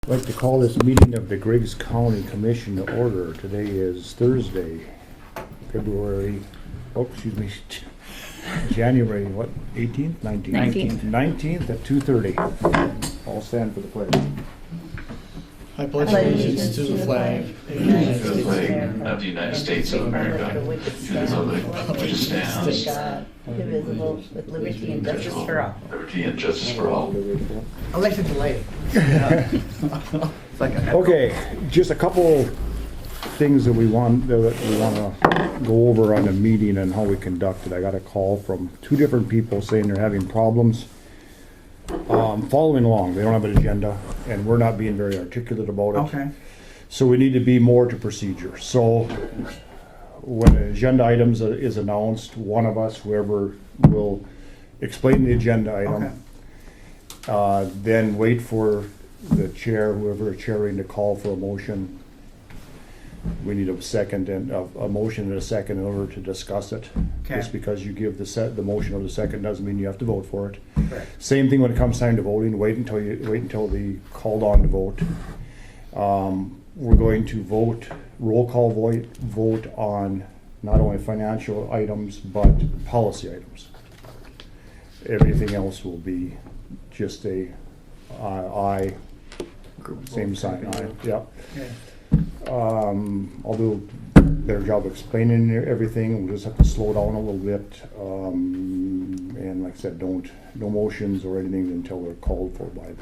I'd like to call this meeting of the Griggs County Commission to order. Today is Thursday, January, 18th? 19th? 19th at 2:30. All stand for the pledge. I pledge allegiance to the flag of the United States of America, to the republic which stands, indivisible, with liberty and justice for all. liberty and justice for all. elected delay. Okay, just a couple things that we want to go over on the meeting and how we conduct it. I got a call from two different people saying they're having problems following along. They don't have an agenda, and we're not being very articulate about it. Okay. So we need to be more to procedure. So when an agenda items is announced, one of us, whoever, will explain the agenda item. Then wait for the chair, whoever is chairing, to call for a motion. We need a second and a motion and a second in order to discuss it. Okay. Just because you give the motion or the second doesn't mean you have to vote for it. Correct. Same thing when it comes time to voting. Wait until the called on to vote. We're going to roll call vote on not only financial items but policy items. Everything else will be just a aye, same sign, aye. Yep. Okay. I'll do a better job explaining everything. We'll just have to slow down a little bit. And like I said, no motions or anything until they're called for by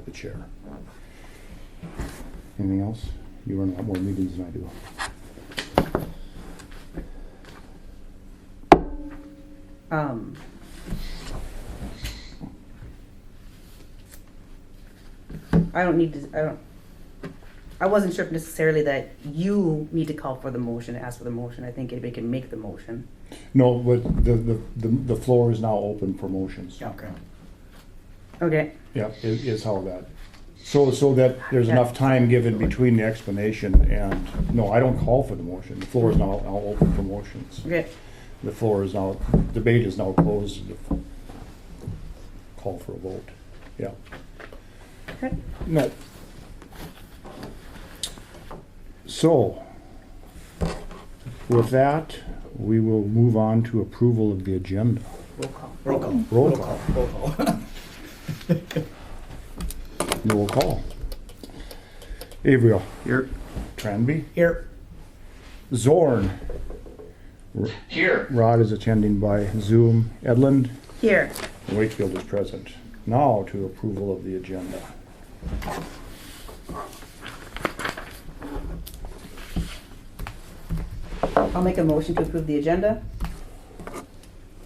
the chair. Anything else? You run a lot more meetings than I do. I wasn't sure if necessarily that you need to call for the motion, ask for the motion. I think anybody can make the motion. No, but the floor is now open for motions. Okay. Okay. Yeah, is how that. So that there's enough time given between the explanation and, no, I don't call for the motion. The floor is now open for motions. Okay. The floor is now, debate is now closed. Call for a vote. Yeah. Okay. No. So, with that, we will move on to approval of the agenda. Roll call. Roll call. Roll call. Roll call. Roll call. Averill. Here. Tranby. Here. Zorn. Here, Rod is attending by Zoom. Edlund. Here. Wakefield is present. Now to approval of the agenda. I'll make a motion to approve the agenda.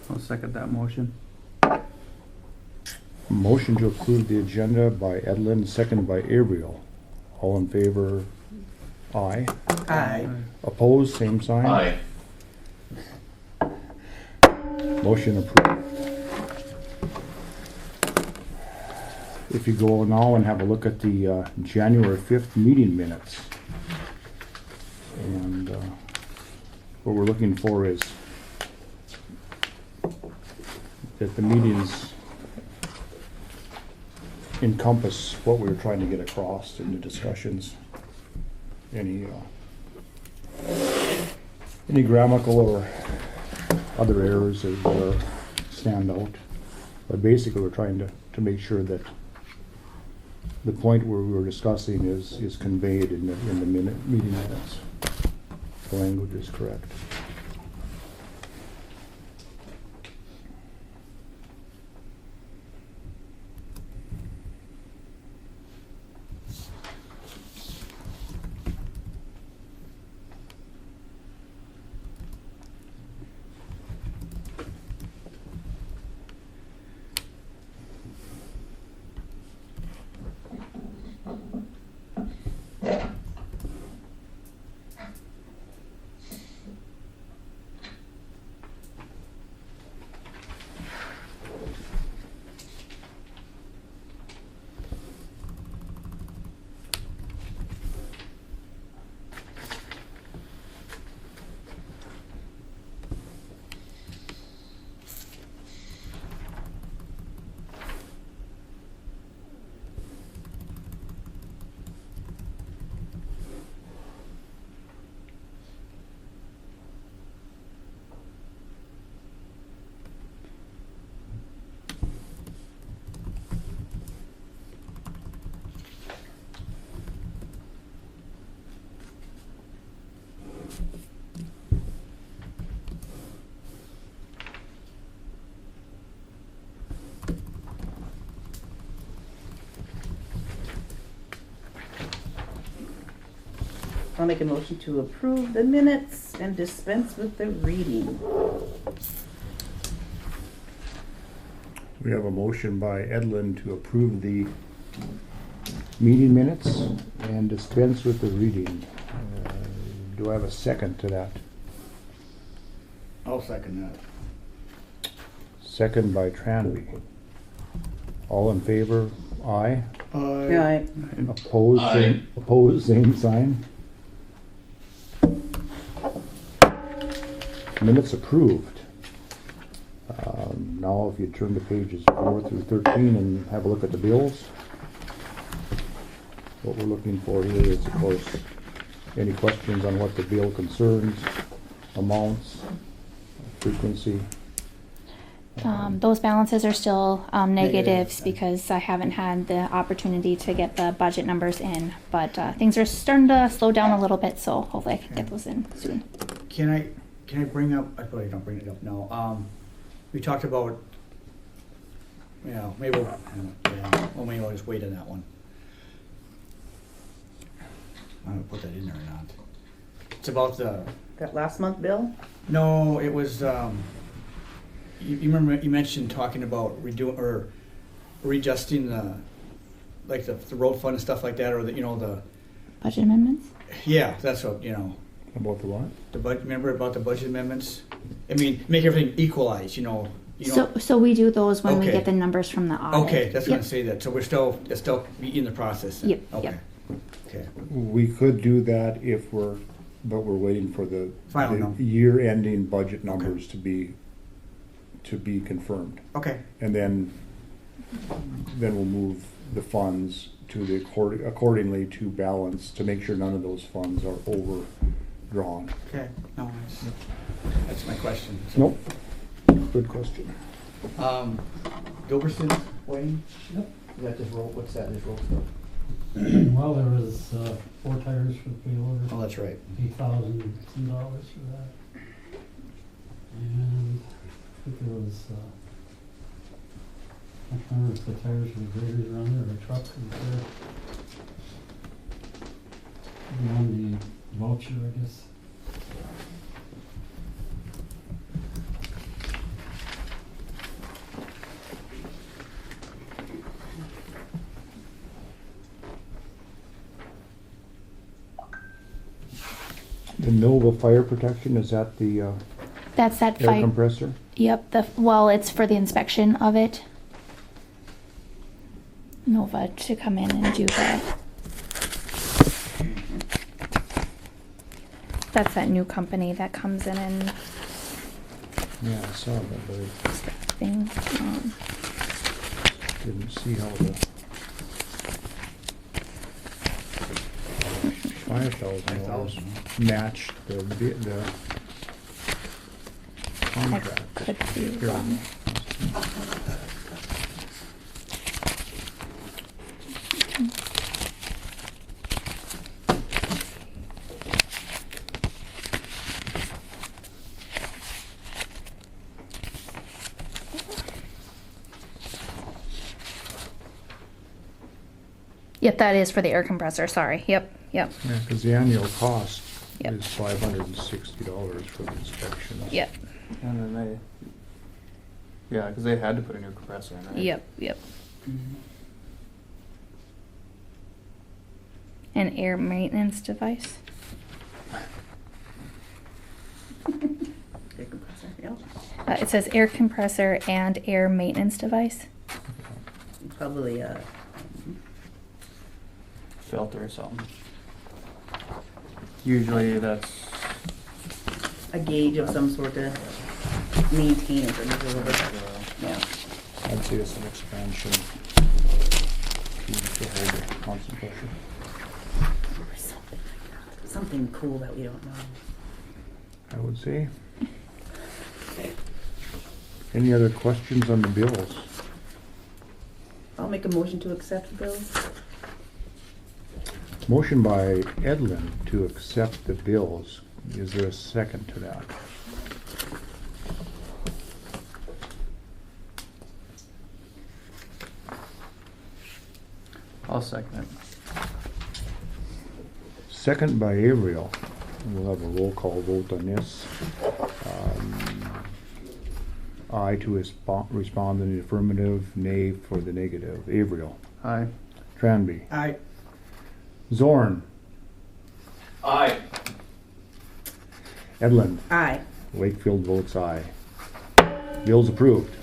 I'll second that motion. Motion to approve the agenda by Edlund, seconded by Averill. All in favor, aye. Aye. Opposed, same sign. aye. Motion approved. If you go now and have a look at the January 5th meeting minutes. And what we're looking for is that the meetings encompass what we were trying to get across in the discussions. Any grammatical or other errors that stand out. But basically we're trying to make sure that the point where we were discussing is conveyed in the meeting minutes. The language is correct. I'll make a motion to approve the minutes and dispense with the reading. We have a motion by Edlin to approve the meeting minutes and dispense with the reading. Do I have a second to that? I'll second that. Second by Tranby. All in favor? Aye. Right. Opposed? Aye. Opposed, same sign. Minutes approved. Now if you turn to pages 4 through 13 and have a look at the bills. What we're looking for here is, of course, any questions on what the bill concerns, amounts, frequency. Those balances are still negatives because I haven't had the opportunity to get the budget numbers in. But things are starting to slow down a little bit, so hopefully I can get those in soon. Can I bring up, I probably don't bring it up now. We talked about, maybe maybe I'll just wait on that one. I'm gonna put that in there or not. It's about That last month bill? no, it was, you remember, you mentioned talking about readjusting the road fund and stuff like that, or the, Budget amendments? yeah, that's what, About the what? remember about the budget amendments? I mean, make everything equalized, So we do those when we Okay. get the numbers from the audit. Okay, that's Yep. gonna say that, so it's still in the process then? Yep, Okay. yep. Okay, We could do that but we're waiting for the Final number. year-ending budget numbers to be confirmed. okay, And then we'll move the funds to accordingly to balance, to make sure none of those funds are overdrawn. okay, no, that's my question. Nope. Good question. Gilbertson, Wayne? Yep. Is that this roll, what's that, this roll stuff? Well, there was 4 tires for the payloader, Oh, that's right. $8,000 for that. And I think there was, I can't remember if the tires for the graders were on there or the truck was there. On the voucher, I guess. The Nova fire protection, is that the That's that air fire. compressor? Yep. It's for the inspection of it. Nova to come in and do that. That's that new company that comes in and Yeah, I saw that, but I things. didn't see how the 5,000 matched the I contract. could be Here. wrong. Yep, that is for the air compressor. Sorry. Yep. Yeah, because the annual cost Yep. is $560 for the inspection. Yep. And then because they had to put a new compressor in, right? Yep. Yep. An air maintenance device. Air compressor, yeah. It says air compressor and air maintenance device. Probably Filter or something. Usually that's, a gauge of some sort to maintain it or whatever. Yeah. I'd say it's an expansion to hold the constant pressure. Or something like that. Something cool that we don't know. I would say. Any other questions on the bills? I'll make a motion to accept the bills. Motion by Edlin to accept the bills. Is there a second to that? I'll second it. Second by Averill. We'll have a roll call vote on this. Aye to respond in the affirmative, nay for the negative. Averill. Aye. Tranby. I, Zorn. Aye. Edlund. Aye. Wakefield votes aye. Bill's approved.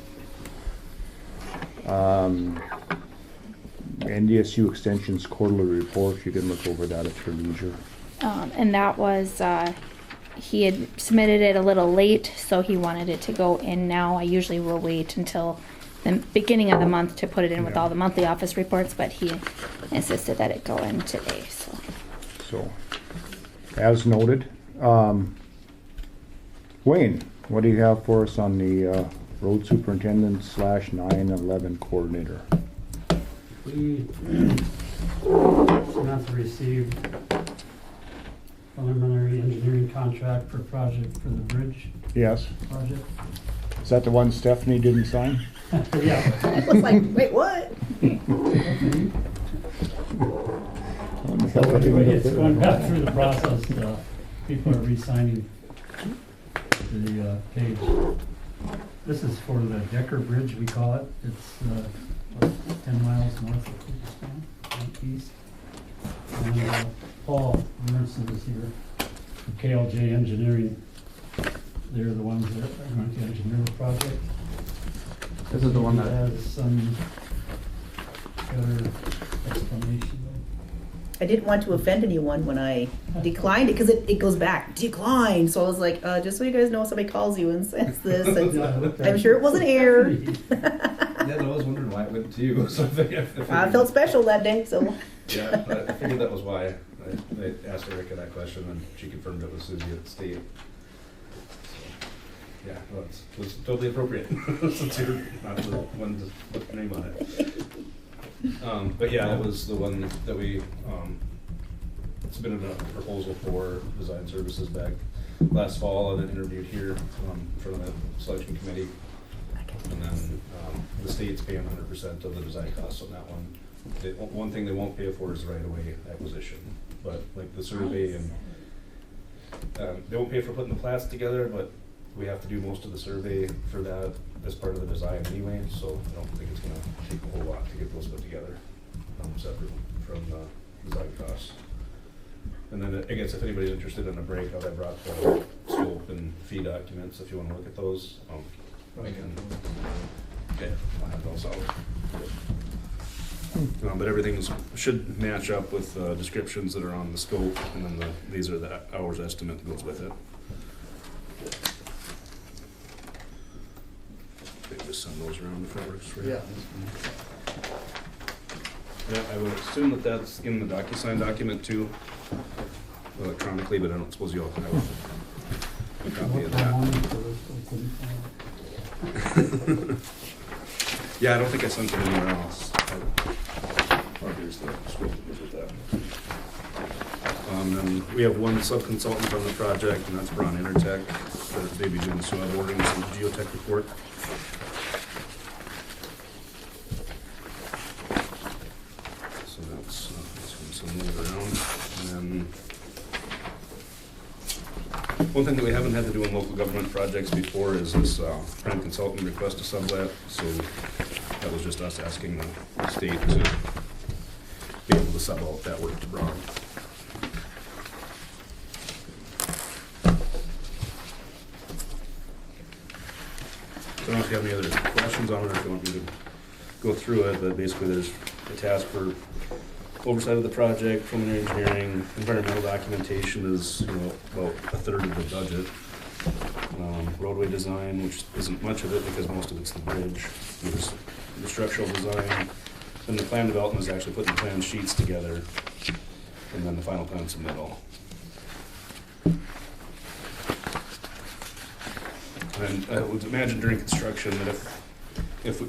NDSU Extension's quarterly report, you can look over that at your leisure. And that was, he had submitted it a little late, so he wanted it to go in now. I usually will wait until the beginning of the month to put it in with all the monthly office reports, but he insisted that it go in today, so. So, as noted, Wayne, what do you have for us on the road superintendent / 9/11 coordinator? We not to receive preliminary engineering contract for project for the bridge Yes. project. Is that the one Stephanie didn't sign? Yeah. I was like, wait, what? So anyway, it's going back through the process, people are re-signing the page. This is for the Decker Bridge, we call it. It's 10 miles north of Cooperstown, east. And Paul Emerson is here, from KLJ Engineering. They're the ones that are going to engineer the project. This is the one that, Has some better explanation. I didn't want to offend anyone when I declined it because it goes back, decline. So I was like, just so you guys know, if somebody calls you and says this, I'm sure it wasn't air. Yeah, no, I was wondering why it went to you. So I figured, I felt special that day, so. Yeah, I figured that was why. I asked Erica that question, and she confirmed it was Susie at the state. So, yeah, well, it was totally appropriate. Since you're not the one to put your name on it. But yeah, it was the one that we submitted a proposal for design services back last fall, and then interviewed here in front of the selection committee. And then the state's paying 100% of the design costs on that one. One thing they won't pay for is the right-of-way acquisition, but like the survey and they won't pay for putting the plats together, but we have to do most of the survey for that as part of the design anyway, so I don't think it's gonna take a whole lot to get those put together, separate from the design costs. And then I guess if anybody's interested in a breakout, I brought the scope and fee documents if you wanna look at those. I can, okay, I'll have those out. But everything's should match up with descriptions that are on the scope, and then these are the hours estimate that goes with it. Maybe just send those around if that works for you. yeah. Yeah, I would assume that that's in the DocuSign document too, electronically, but I don't suppose you all have a copy of that. Yeah, I don't think I sent it anywhere else. Oh, here's the scope that goes with that. And we have one sub-consultant on the project, and that's Braun Intertech. They'd be doing some awarding some geotech report. So that's some move around. And then one thing that we haven't had to do in local government projects before is this prime consultant request a sublet. So that was just us asking the state to be able to sub out that work to Braun. I don't know if you have any other questions on it, or if you want me to go through it, but basically there's a task for oversight of the project, preliminary engineering, environmental documentation is about a third of the budget. Roadway design, which isn't much of it because most of it's the bridge. There's the structural design, then the plan development is actually putting the plan sheets together, and then the final plan submittal. And I would imagine during construction that if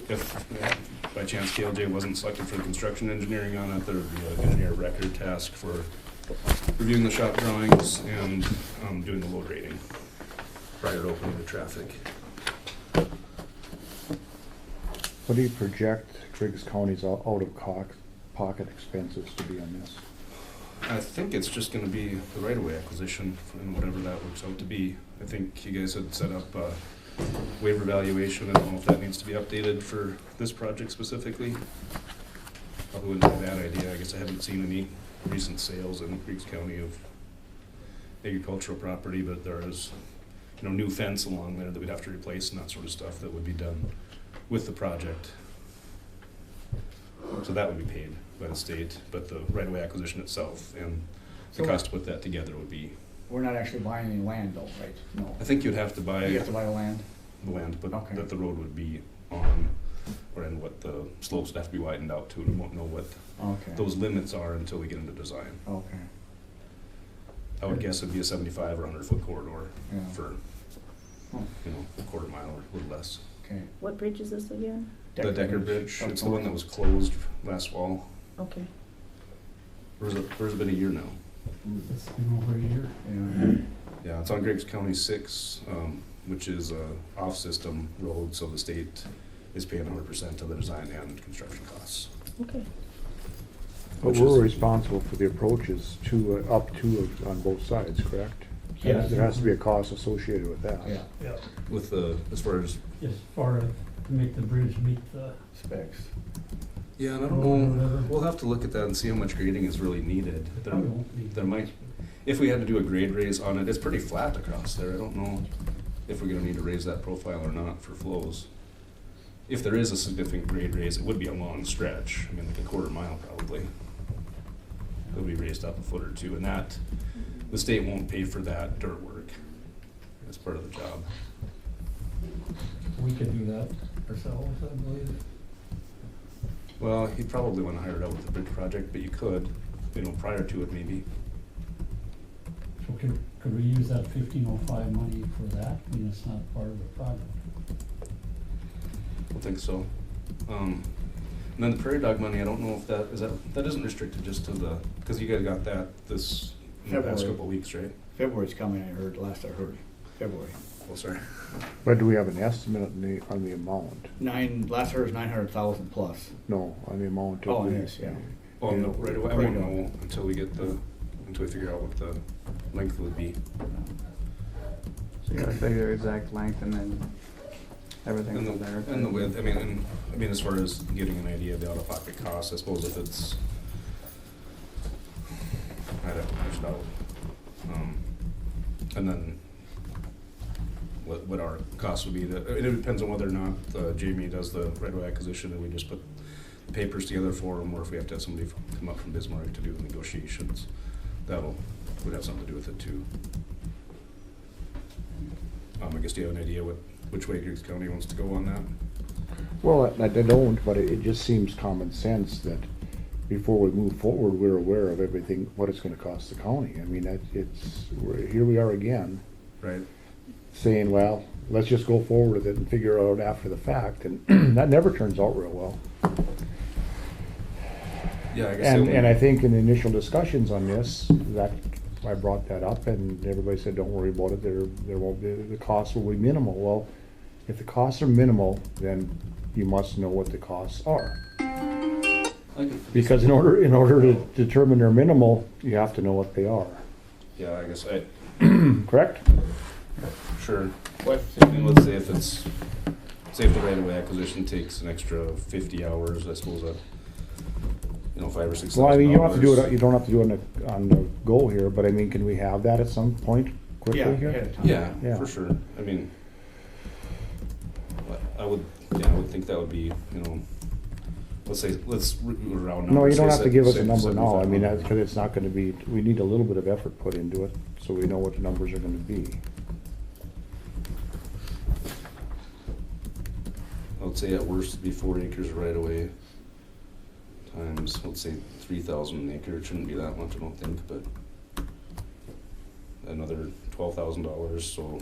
by chance KLJ wasn't selected for the construction engineering on it, there would be an engineer record task for reviewing the shop drawings and doing the load rating prior to opening the traffic. What do you project Griggs County's out of pocket expenses to be on this? I think it's just gonna be the right-of-way acquisition and whatever that works out to be. I think you guys had set up a waiver valuation. I don't know if that needs to be updated for this project specifically. Probably wouldn't be a bad idea. I guess I haven't seen any recent sales in Griggs County of agricultural property, but there is, new fence along there that we'd have to replace and that sort of stuff that would be done with the project. So that would be paid by the state, but the right-of-way acquisition itself and the So- cost to put that together would be, We're not actually buying any land though, right? No. I think you'd have to buy You have to buy the land? the land, but Okay. that the road would be on, or and what the slopes would have to be widened out to, and we won't know what Okay. those limits are until we get into design. Okay. I would guess it'd be a 75 or 100-foot corridor Yeah. for, Oh, a quarter mile or a little less. okay. What bridge is this again? The Decker Bridge, Up it's the one that north. was closed last fall. Okay. Where's it been a year now? It's been over a year. Yeah. Yeah, it's on Griggs County 6, which is a off-system road, so the state is paying 100% of the design and construction costs. Okay. But Which we're is- responsible for the approaches to, up to on both sides, correct? Yes. There has to be a cost associated with that. Yeah, Yeah. With as far as, As far as to make the bridge meet the, specs. yeah, and I don't know, we'll have to look at that and see how much grading is really needed. probably won't be. There might, if we had to do a grade raise on it, it's pretty flat across there. I don't know if we're gonna need to raise that profile or not for flows. If there is a significant grade raise, it would be a long stretch. I mean, like a quarter mile probably. It'll be raised up a foot or two, and that, the state won't pay for that dirt work. That's part of the job. We could do that ourselves, I believe. Well, you'd probably wanna hire it out with the bridge project, but you could, prior to it maybe. So could we use that 1505 money for that? I mean, it's not part of the project. I don't think so. And then the prairie dog money, I don't know if that isn't restricted just to the, because you guys got that this, in the past February. couple of weeks, right? February's coming, I heard, last I heard. February. Oh, sorry. But do we have an estimate on the amount? Last I heard was 900,000 plus. No, on the amount of. Oh, the- yes, yeah. Oh, no, right away, I won't Prairie dog. know until we figure out what the length would be. So you gotta figure the exact length and then everything And from there. the width, I mean, as far as getting an idea of the out-of-pocket cost, I suppose if it's, I'd have to push it out. And then what our cost would be, it depends on whether or not Jamie does the right-of-way acquisition and we just put the papers together for him, or if we have to have somebody come up from Bismarck to do the negotiations. Would have something to do with it too. I guess, do you have an idea which way Griggs County wants to go on that? Well, I don't, but it just seems common sense that before we move forward, we're aware of everything, what it's gonna cost the county. I mean, here we are again, Right. saying, well, let's just go forward with it and figure it out after the fact, and that never turns out real well. Yeah, I guess. And I think in the initial discussions on this, that I brought that up, and everybody said, don't worry about it, there won't be, the costs will be minimal. Well, if the costs are minimal, then you must know what the costs are. Because in order to determine they're minimal, you have to know what they are, Yeah, I guess correct? sure. I mean, let's say if the right-of-way acquisition takes an extra 50 hours, I suppose that, $5,000 or $6,000. Well, I mean, you don't have to do it, you don't have to do it on the go here, but I mean, can we have that at some point quickly Yeah, here? ahead of time. Yeah, Yeah. for sure. I mean, I would think that would be, let's round numbers. No, you don't say have to give us a say number now, I mean, 75. because it's not gonna be, we need a little bit of effort put into it, so we know what the numbers are gonna be. I would say at worst it'd be 4 acres right away times, let's say 3,000 an acre. It shouldn't be that much, I don't think, but another $12,000, so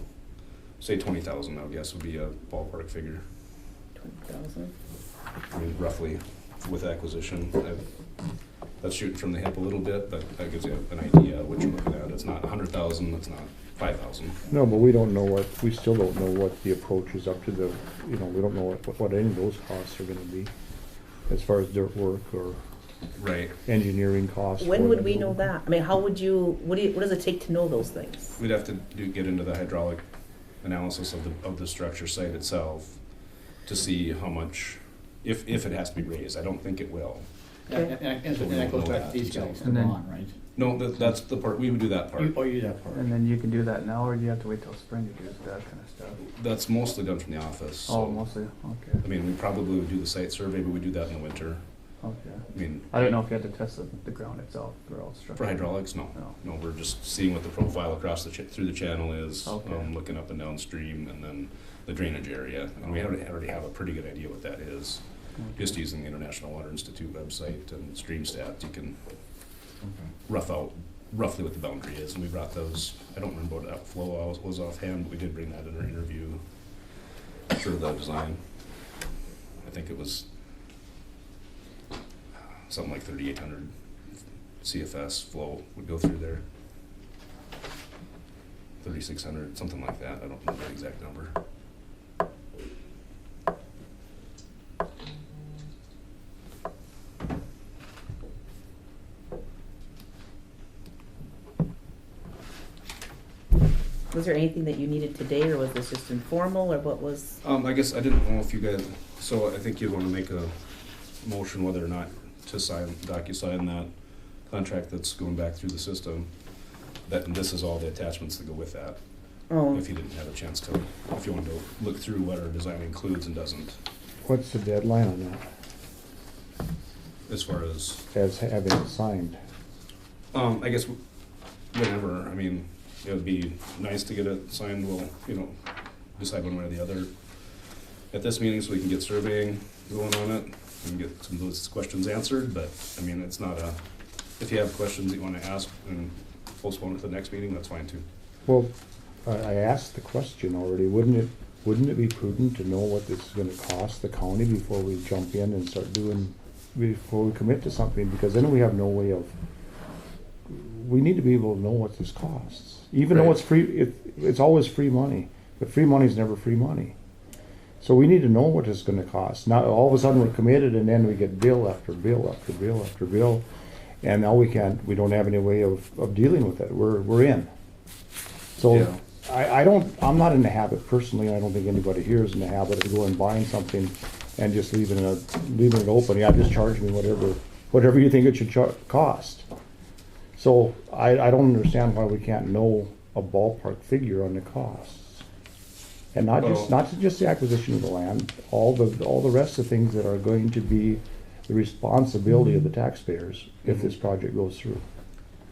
say 20,000, I would guess would be a ballpark figure. 20,000. I mean, roughly with acquisition. That's shooting from the hip a little bit, but that gives you an idea of what you're looking at. It's not 100,000, it's not 5,000. No, but we still don't know what the approach is up to the, we don't know what any of those costs are gonna be, as far as dirt work or Right. engineering costs. When for would that we road. know that? I mean, how would you, what does it take to know those things? We'd have to get into the hydraulic analysis of the structure site itself to see how much, if it has to be raised. I don't think it will. And that goes back to these guys, And then- Ron, right? No, that's the part, we would do that part. You that part. And then you can do that now, or do you have to wait till spring to do that kind of stuff? That's mostly done from the office. Oh, so- mostly, okay, I mean, we probably would do the site survey, but we do that in the winter. okay. I mean, I don't know if you had to test the ground itself throughout the structure. for hydraulics, no. No. No, we're just seeing what the profile across through the channel is, Okay. looking up and downstream, and then the drainage area. And we already have a pretty good idea what that is. Okay. Just using the International Water Institute website and StreamStat, you can rough out roughly what the boundary is. And we brought those, I don't remember what that flow was offhand, but we did bring that in our interview for the design. I think it was something like 3,800 CFS flow would go through there. 3,600, something like that. I don't know the exact number. Was there anything that you needed today, or was this just informal, or what was? I guess I didn't know if you guys, so I think you want to make a motion whether or not to DocuSign that contract that's going back through the system. And this is all the attachments that go with that. Oh, If you didn't have a chance to, if you wanted to look through what our design includes and doesn't, What's the deadline on that, as far as, as having it signed? I guess whenever, I mean, it would be nice to get it signed, we'll, decide one way or the other at this meeting so we can get surveying going on it and get some of those questions answered, but, I mean, it's not if you have questions that you want to ask and postpone it to the next meeting, that's fine too. Well, I asked the question already, wouldn't it be prudent to know what this is gonna cost the county before we jump in and start doing, before we commit to something, because then we have no way of, we need to be able to know what this costs. Even though Right. it's free, it's always free money, but free money is never free money. So we need to know what it's gonna cost. Now, all of a sudden, we're committed, and then we get bill after bill after bill after bill, and now we don't have any way of dealing with it. We're in. So, Yeah. I'm not in the habit personally, I don't think anybody here is in the habit of going and buying something and just leaving it open. Yeah, just charge me whatever you think it should cost. So I don't understand why we can't know a ballpark figure on the costs. And not just the acquisition of the land, all the rest of things that are going to be the responsibility of the taxpayers if this project goes through.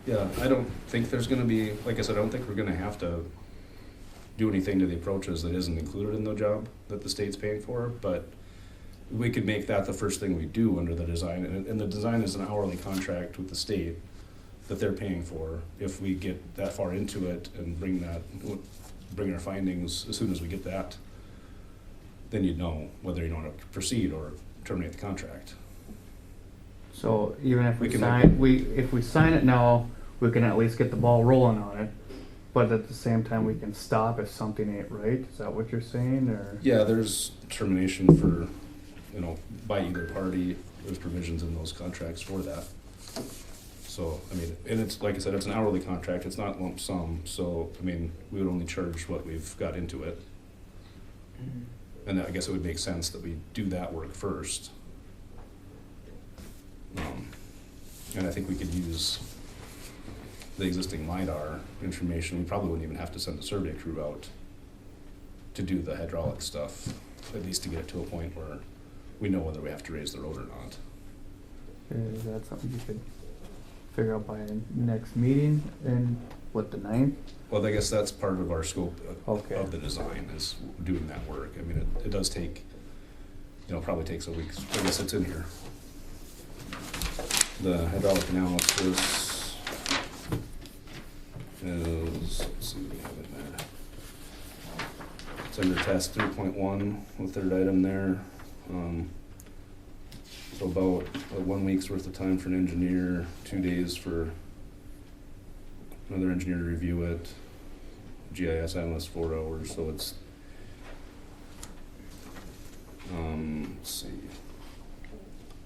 Yeah, I don't think there's gonna be, like I said, I don't think we're gonna have to do anything to the approaches that isn't included in the job that the state's paying for, but we could make that the first thing we do under the design, and the design is an hourly contract with the state that they're paying for. If we get that far into it and bring our findings as soon as we get that, then you'd know whether you want to proceed or terminate the contract. So even if We we can sign, if we sign it now, we can at least get the ball rolling on it. But at the same time, we can stop if something ain't right. Is that what you're saying, or? Yeah, there's termination for, by either party. There's provisions in those contracts for that. So, I mean, and it's, like I said, it's an hourly contract, it's not lump sum, so, I mean, we would only charge what we've got into it. And I guess it would make sense that we do that work first. And I think we could use the existing LiDAR information. We probably wouldn't even have to send a survey crew out to do the hydraulic stuff, at least to get it to a point where we know whether we have to raise the road or not. Is that something you could figure out by next meeting and the 9th? Well, I guess that's part of our scope Okay. of the design, is doing that work. I mean, it does take, probably takes a week. I guess it's in here. The hydraulic analysis is, let's see what we have in there. It's under task 3.1, the third item there. So about 1 week's worth of time for an engineer, 2 days for another engineer to review it, GIS analyst 4 hours, so it's, let's see.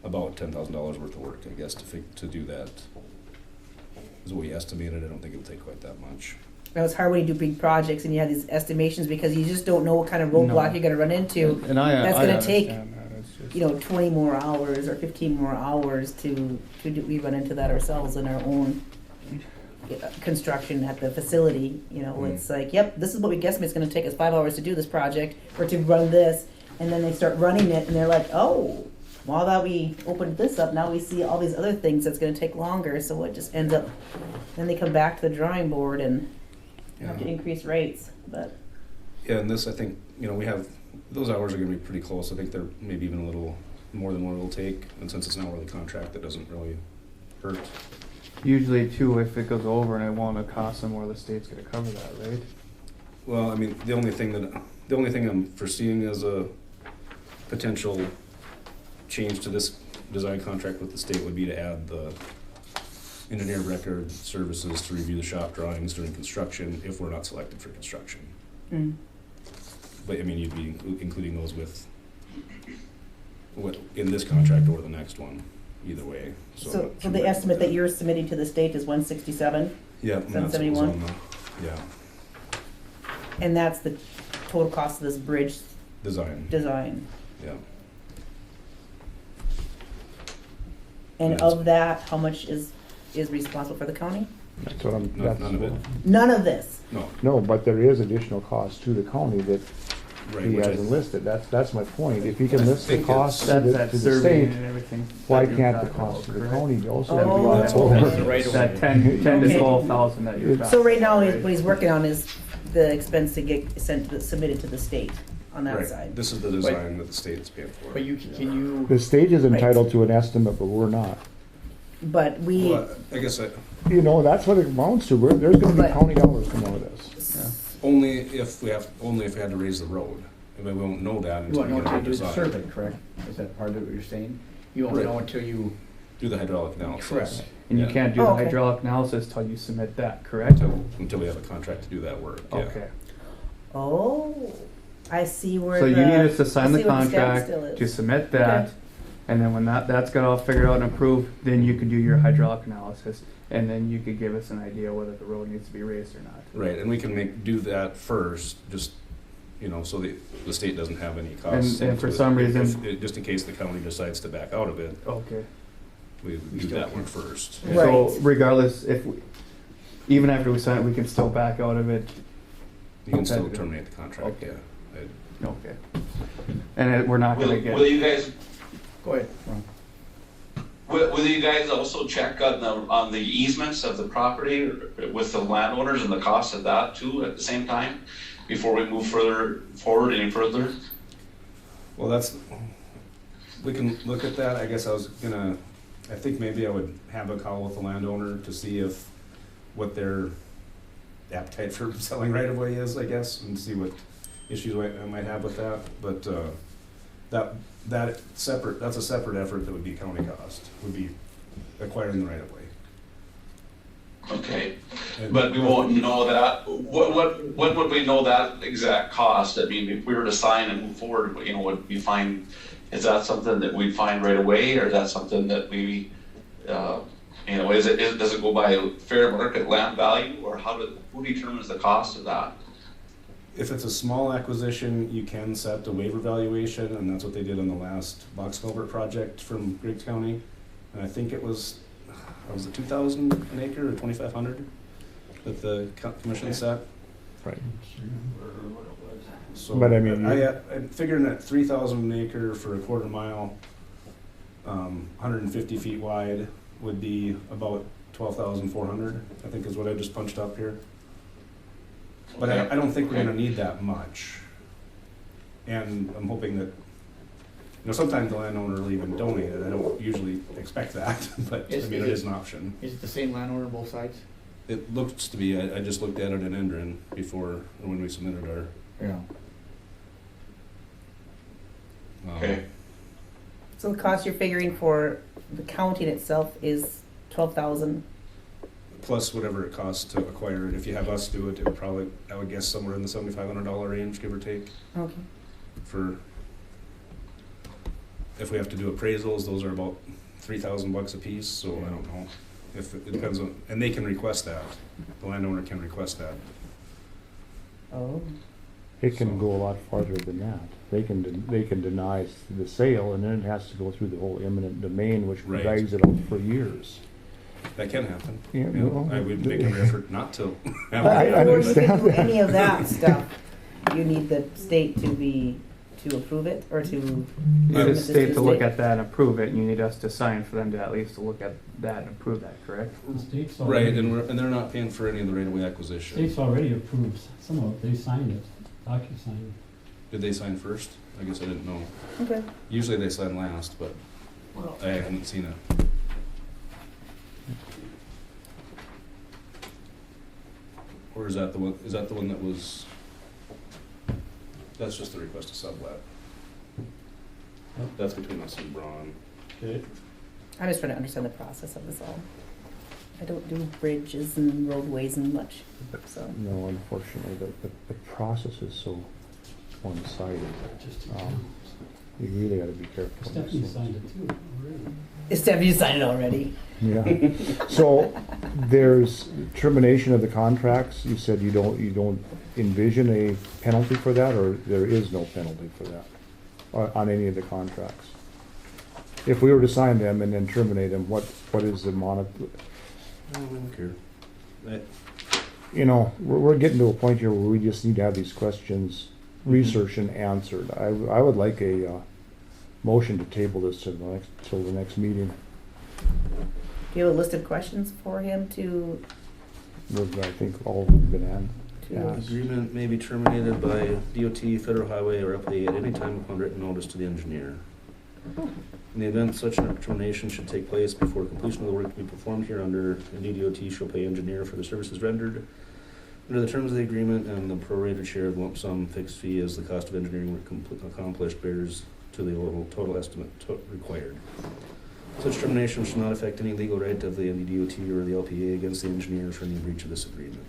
about $10,000 worth of work, I guess, to do that. Is what we estimated. I don't think it would take quite that much. Now it's hard when you do big projects and you have these estimations because you just don't know what kind of roadblock you're gonna run into. And I That's gonna take, understand that. It's just- you know, 20 more hours or 15 more hours to do, we run into that ourselves in our own construction at the facility. You know, it's like, yep, this is what we guesstimate it's gonna take us 5 hours to do this project or to run this. And then they start running it and they're like, oh, well that we opened this up, now we see all these other things that's gonna take longer. So it just ends up, then they come back to the drawing board and have to increase rates, but. Yeah, and this, I think, you know, we have, those hours are gonna be pretty close. I think they're maybe even a little more than what it'll take. And since it's an hourly contract, that doesn't really hurt. Usually too, if it goes over and it won't cost them more, the state's gonna cover that, right? Well, I mean, the only thing I'm foreseeing as a potential change to this design contract with the state would be to add the engineer record services to review the shop drawings during construction if we're not selected for construction. Mm. But I mean, you'd be including those with what in this contract or the next one, either way. So the estimate that you're submitting to the state is 167, yeah, and that's what was 771? on the- yeah, and that's the total cost of this bridge design. Yeah. And That's- of that, how much is responsible for the county? That's what I'm, None of it. None of this. No, No, but there is additional cost to the county that right. he which I- hasn't listed. That's my point. If he can I list the think cost to That's the, that to the surveying state, and everything. why that you're can't the talking about, cost to the correct? county also Oh, be That's over? the right of That way. 10 to Okay. 12,000 that you're talking. So right now, what he's working on is the expense to get submitted to the state on that Right. side. This is the design that the state is paying for. But can you, The state is entitled to an estimate, but we're not. But we, Well, I guess You know, that's what it amounts to. There's gonna be But- county dollars come out of this. only if we had to raise the road. I mean, we won't know that you until won't know we get until our you do the design. survey, correct? Is that part of what you're saying? You won't Right. know until you, Do the hydraulic analysis. correct. And you Yeah. can't do Oh, the okay. hydraulic analysis till you submit that, correct? Until we have a contract to do that work. Yeah. Okay. oh, I see where So the. you need us to sign I the see where contract, standstill is. to submit that, Okay. and then when that's got all figured out and approved, then you can do your hydraulic analysis, and then you could give us an idea whether the road needs to be raised or not. Right, and we can do that first, just, you know, so the state doesn't have any costs. And for into it. some If- reason- just in case the county decides to back out of it, Okay. we do still that can. one first. Right. So regardless, even after we sign it, we can still back out of it. You can still Okay. terminate the contract, Okay. yeah. Okay. And we're not gonna Will get, you guys, Go ahead, Ron. will you guys also check on the easements of the property with the landowners and the cost of that too at the same time? Before we move any further? Well, we can look at that. I guess I think maybe I would have a call with the landowner to see what their appetite for selling right of way is, I guess, and see what issues I might have with that. But that's a separate effort that would be county cost, would be acquiring the right of way. Okay, And- but we won't know that, when would we know that exact cost? I mean, if we were to sign and move forward, would we find, is that something that we find right away, or is that something that we, does it go by fair market land value, or who determines the cost of that? If it's a small acquisition, you can set a waiver valuation, and that's what they did on the last box culvert project from Griggs County. And I think it was it 2,000 an acre or 2,500 that the commission set? Right. So, But I mean, I'm figuring that 3,000 an acre for a quarter mile, 150 feet wide would be about 12,400, I think is what I just punched up here. But I don't think we're gonna need that much. And I'm hoping that, sometimes the landowner will even donate it. I don't usually expect that, but I Is mean, it it- is an option. Is it the same landowner on both sides? It looks to be, I just looked at it in Endron before, when we submitted our. Yeah. Okay. So the cost you're figuring for the county in itself is 12,000. Plus whatever it costs to acquire it. If you have us do it, it would probably, I would guess somewhere in the $7,500 range, give or take, Okay. for if we have to do appraisals, those are about $3,000 a piece, so I don't know. If it depends on, and they can request that, the landowner can request that. Oh, It can go a lot farther than that. They can deny the sale, and then it has to go through the whole eminent domain, which Right. drags it out for years. That can happen. Yeah, You know, well, I would make an effort not to have I it. before you understand can do that. any of that stuff, you need the state to approve it, or to. You need the submit this state to look state? at that and approve it, and you need us to sign for them to at least to look at that and approve that, correct? The state's Right, already, and they're not paying for any of the right-of-way acquisition. state's already approved some of it, they signed it, DocuSign. Did they sign first? I guess I didn't know. Okay. Usually they sign last, but Well, I haven't seen it. Or is that the one that was, that's just the request to sublet. Yep. That's between us and Braun. Okay. I'm just trying to understand the process of this all. I don't do bridges and roadways and much, so. No, unfortunately, the process is so one-sided. Just, You really gotta be careful. on this Stephanie one. signed it too, already. Stephanie signed it already. Yeah. So there's termination of the contracts. You said you don't envision a penalty for that, or there is no penalty for that on any of the contracts? If we were to sign them and then terminate them, what is the I don't care. you know, we're getting to a point here where we just need to have these questions researched and answered. I would like a motion to table this till the next meeting. Do you have a list of questions for him to? With, I think all of them have been asked. Agreement may be terminated by DOT, Federal Highway, or FAA at any time upon written notice to the engineer. In the event such a termination should take place before completion of the work to be performed hereunder, NDDOT shall pay engineer for the services rendered under the terms of the agreement, and the prorated share of lump sum fixed fee as the cost of engineering work accomplished bears to the total estimate required. Such termination shall not affect any legal right of the NDDOT or the LPA against the engineer for any breach of this agreement.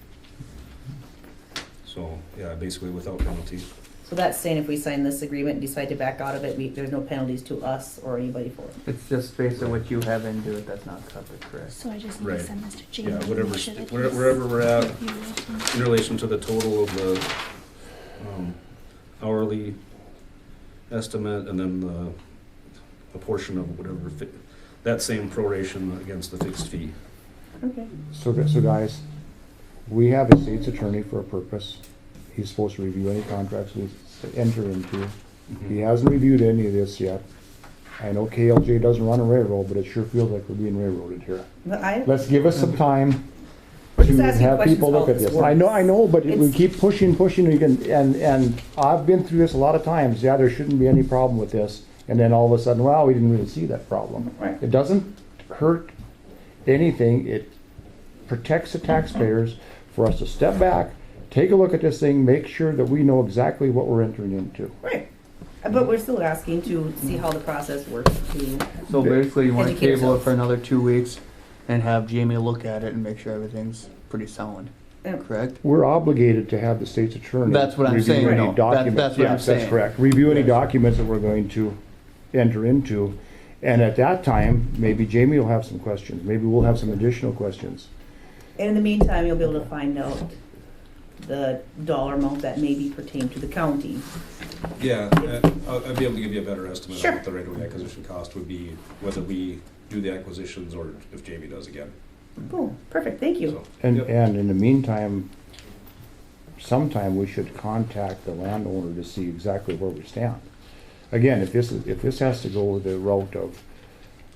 So, yeah, basically without penalty. So that's saying if we sign this agreement and decide to back out of it, there's no penalties to us or anybody for it. It's just based on what you have into it that's not covered, correct? So I just need Right. to send this to Jamie. Yeah, and whatever, make sure that wherever we're at he's reviewed it. in relation to the total of the hourly estimate, and then a portion of whatever, that same proration against the fixed fee. Okay. So guys, we have a state's attorney for a purpose. He's supposed to review any contracts we enter into. He hasn't reviewed any of this yet. I know KLJ doesn't run a railroad, but it sure feels like we're being railroaded here. But I, Let's give us some time we're to just asking have questions people look how at this this. I know, but we It's- keep pushing, and I've been through this a lot of times. Yeah, there shouldn't be any problem with this, and then all of a sudden, well, we didn't really see that problem. Right. It doesn't hurt anything. It protects the taxpayers for us to step back, take a look at this thing, make sure that we know exactly what we're entering into. Right. But we're still asking to see how the process works to, So basically, you want to Educate table it ourselves. for another 2 weeks and have Jamie look at it and make sure everything's pretty sound, Yeah. correct? We're obligated to have the state's attorney. That's what I'm review saying, any though. documents. That's what I'm Yes, saying. that's correct. Review any Yes. documents that we're going to enter into. And at that time, maybe Jamie will have some questions. Maybe we'll have some additional questions. and in the meantime, you'll be able to find out the dollar amount that may be pertained to the county. Yeah, I'd be able to give you a better estimate Sure. of what the right-of-way acquisition cost would be, whether we do the acquisitions or if Jamie does again. Cool, perfect, thank you. So, And, yep. and in the meantime, sometime we should contact the landowner to see exactly where we stand. Again, if this has to go the route of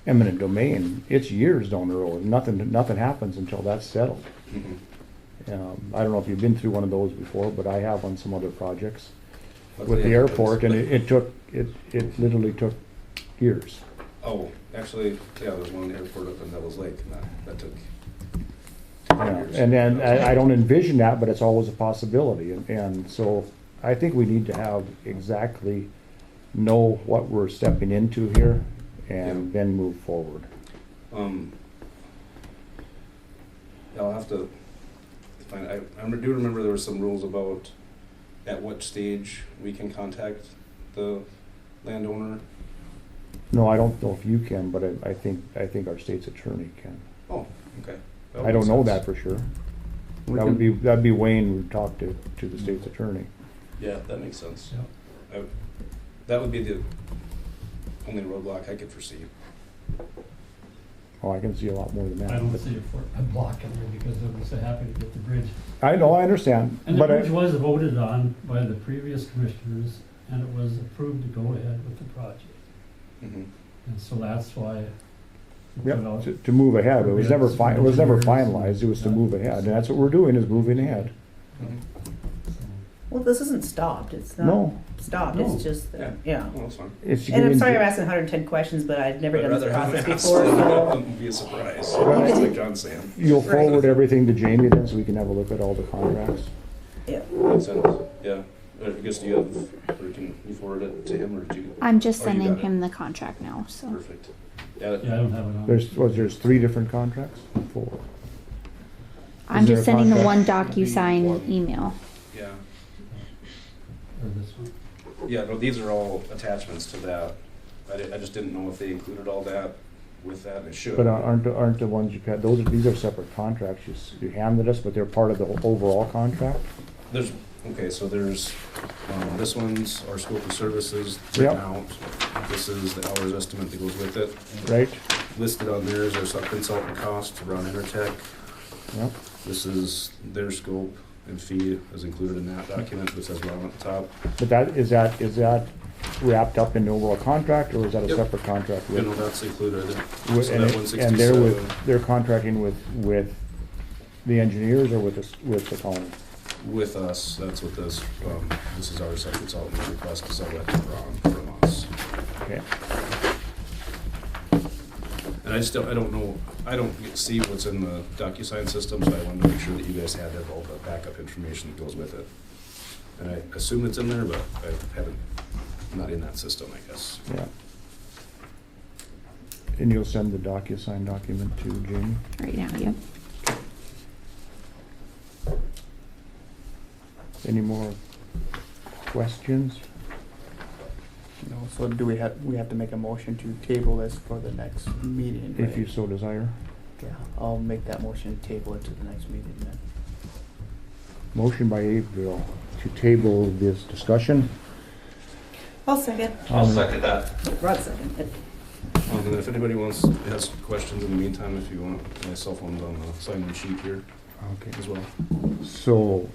eminent domain, it's years down the road. Nothing happens until that's settled. Mhm. I don't know if you've been through one of those before, but I have on some other projects Luckily, with the I- airport, and it literally took years. Oh, actually, yeah, there's one airport up in Devil's Lake, and that took Yeah, years. and then I don't envision that, but it's always a possibility, and so I think we need to have exactly know what we're stepping into here, and then move forward. I'll have to find, I do remember there were some rules about at what stage we can contact the landowner. No, I don't know if you can, but I think our state's attorney can. Oh, okay. I don't know that for sure. That'd be Wayne who talked to the state's attorney. Yeah, that makes sense. Yeah. That would be the only roadblock I could foresee. Oh, I can see a lot more than that. I don't but- see a block in there because I was so happy to get the bridge. I know, I understand, And the but bridge was voted on by the previous commissioners, and it was approved to go ahead with the project. Mm-hmm. And so that's why we put out. to move ahead, it was never Yes, it was never engineers. finalized, it was to Yeah. move ahead, and that's what we're doing, is moving ahead. So, Well, this isn't stopped, it's not No, stopped, No. it's just, Yeah. yeah. Well, that's fine. it's. And I'm getting- sorry I'm asking 110 questions, but I've never I'd done this rather have process an ask before, than so. it wouldn't be a surprise. Well, That's like John's saying. You'll Right. forward everything to Jamie then, so we can have a look at all the contracts? Yeah. Makes sense. Yeah. I guess do you have, or can you forward it to him, or do you? I'm just Oh, you sending got it. him the contract now, so. Perfect. Yeah. Yeah, I don't have it on. There's 3 different contracts? 4. I'm there just a sending the contract? one DocuSign One. email. Yeah. Or this one. Yeah, no, these are all attachments to that. I just didn't know if they included all that with that, and it should. But aren't the ones you've had, these are separate contracts you handed us, but they're part of the overall contract? There's, okay, so there's, this one's our scope of services Yep. written out. This is the hours estimate that goes with it. Right? Listed on there is our sub-consultant cost around Intertech. Yep. This is their scope and fee is included in that document, which says Ron at the top. But is that wrapped up in the overall contract, or is that a Yep. separate contract? You know, that's included. With- So and that it- 167. and they're contracting with the engineers or with the county? With us, that's what this is our sub-consultant request to sell that to Ron from us. Okay. And I don't know, I don't see what's in the DocuSign system, so I wanted to make sure that you guys had all the backup information that goes with it. And I assume it's in there, but I haven't, not in that system, I guess. Yeah. And you'll send the DocuSign document to Jamie? Right now, yep. Any more questions? No, so do we have to make a motion to table this for the next meeting? If right? you so desire. Yeah, I'll make that motion to table it to the next meeting then. Motion by April to table this discussion. I'll second. I'll second that. Rod second. And then if anybody has questions in the meantime, if you want, my cell phone's on the sign-in sheet here Okay. as well. So,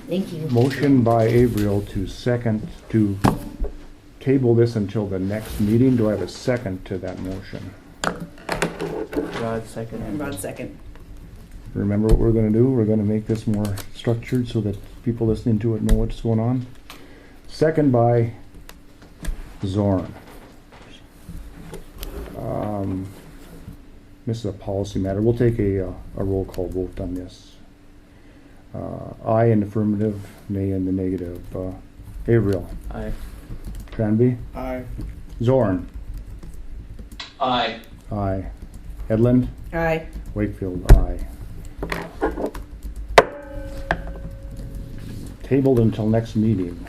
Thank you. motion by April to table this until the next meeting. Do I have a second to that motion? Rod, second. And Rod second. Remember what we're gonna do? We're gonna make this more structured so that people listening to it know what's going on. Second by Zorn. This is a policy matter. We'll take a roll call vote on this. Aye in the affirmative, nay in the negative. Avriel, Aye. Tranby, Aye. Zorn, Aye. aye. Edlund, Aye. Wakefield, aye. Tabled until next meeting.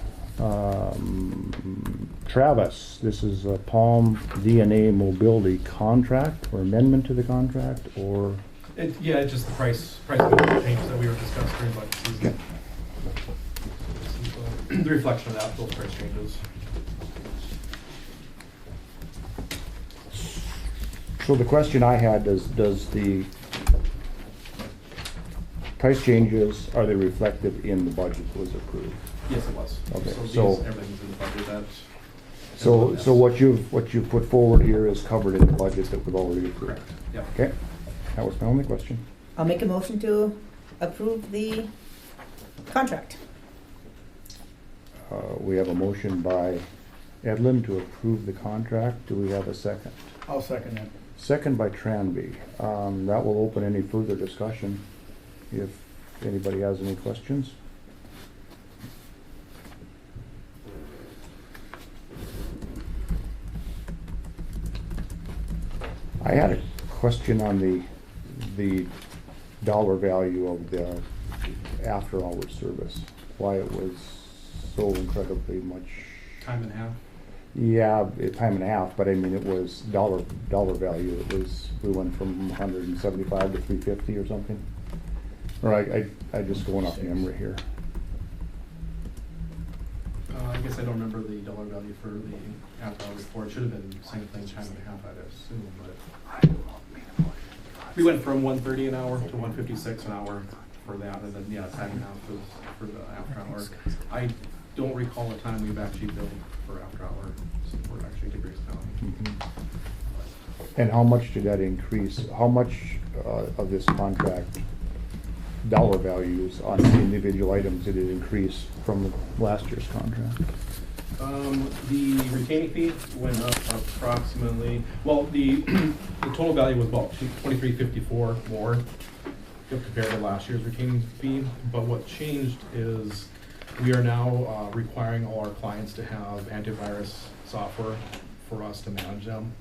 Travis, this is a Palm DNA Mobility contract or amendment to the contract, or? Yeah, it's just the price changes that we were discussing during budget season. This is, the reflection of that, those price changes. So the question I had, does the price changes, are they reflected in the budget that was approved? Yes, it was. Okay, So so- these, everything's in the budget that. So what you've put forward here is covered in the budget that we've already approved? Correct, yeah. Okay, that was my only question. I'll make a motion to approve the contract. We have a motion by Edlin to approve the contract. Do we have a second? I'll second that. Second by Tranby. That will open any further discussion if anybody has any questions. I had a question on the dollar value of the after-hours service. Why it was so incredibly much Time and a half. Yeah, time and a half, but I mean, it was dollar value. It was, we went from 175 to 350 or something. Or I just going off memory here. I guess I don't remember the dollar value for the half-hour report. It should have been same thing, time and a half, I'd assume, but. We went from 130 an hour to 156 an hour for that, and then, yeah, time and a half was for the after hour. I don't recall a time we've actually billed for after hour support actually to Grace County. And how much did that increase? How much of this contract dollar values on the individual items did it increase from last year's contract? The retaining fee went up approximately, well, the total value was about $23.54 more compared to last year's retaining fee. But what changed is we are now requiring all our clients to have antivirus software for us to manage them,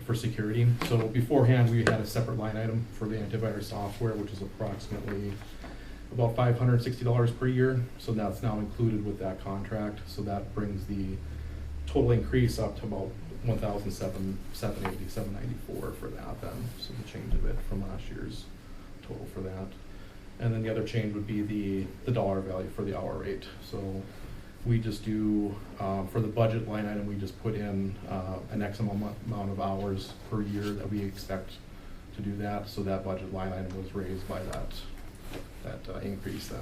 for security. So beforehand, we had a separate line item for the antivirus software, which is approximately about $560 per year. So that's now included with that contract. So that brings the total increase up to about $1,780, $794 for that then. So the change of it from last year's total for that. And then the other change would be the dollar value for the hour rate. So we just do, for the budget line item, we just put in an X amount of hours per year that we expect to do that. So that budget line item was raised by that increase then.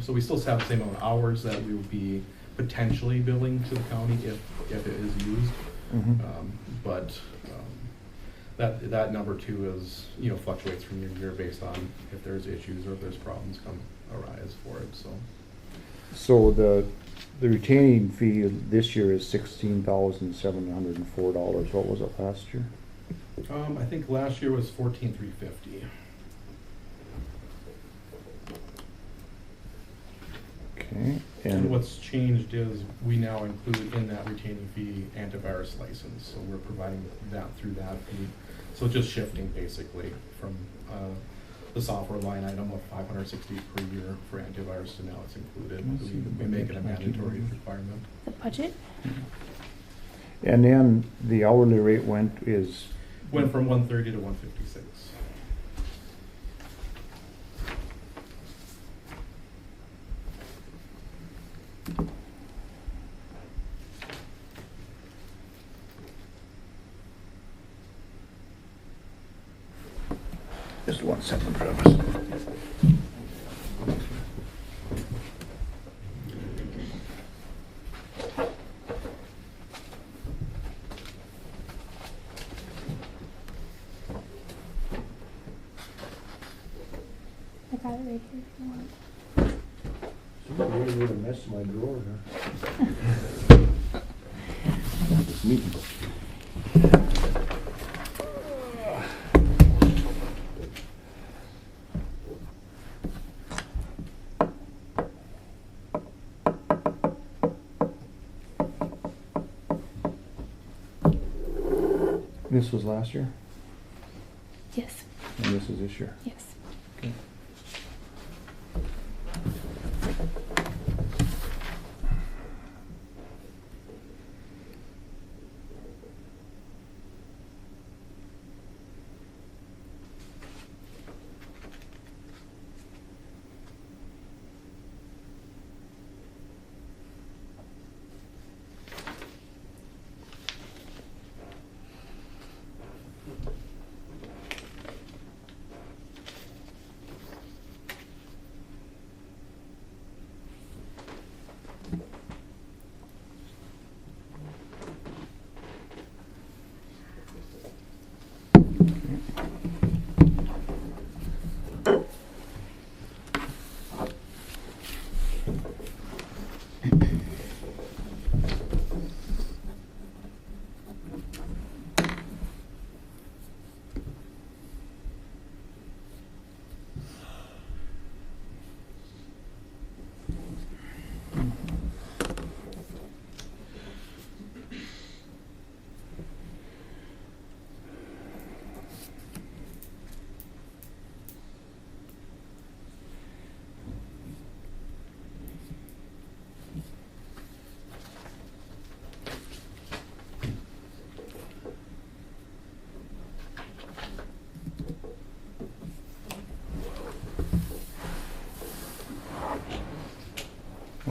So we still have the same amount of hours that we would be potentially billing to the county if it is used. But that number too is, fluctuates from year to year based on if there's issues or if there's problems arise for it. So the retaining fee this year is $16,704. What was it last year? I think last year was $14,350. Okay. And what's changed is we now include in that retaining fee antivirus license, so we're providing that through that fee. So just shifting basically from the software line item of $560 per year for antivirus to now it's included. We make it a mandatory requirement. The budget? And then the hourly rate went from 130 to 156. Just 1 second, Travis. I got it right here if you want. Somebody would have messed my drawer there. This meeting. This was last year, Yes, and this is this year. yes. Okay.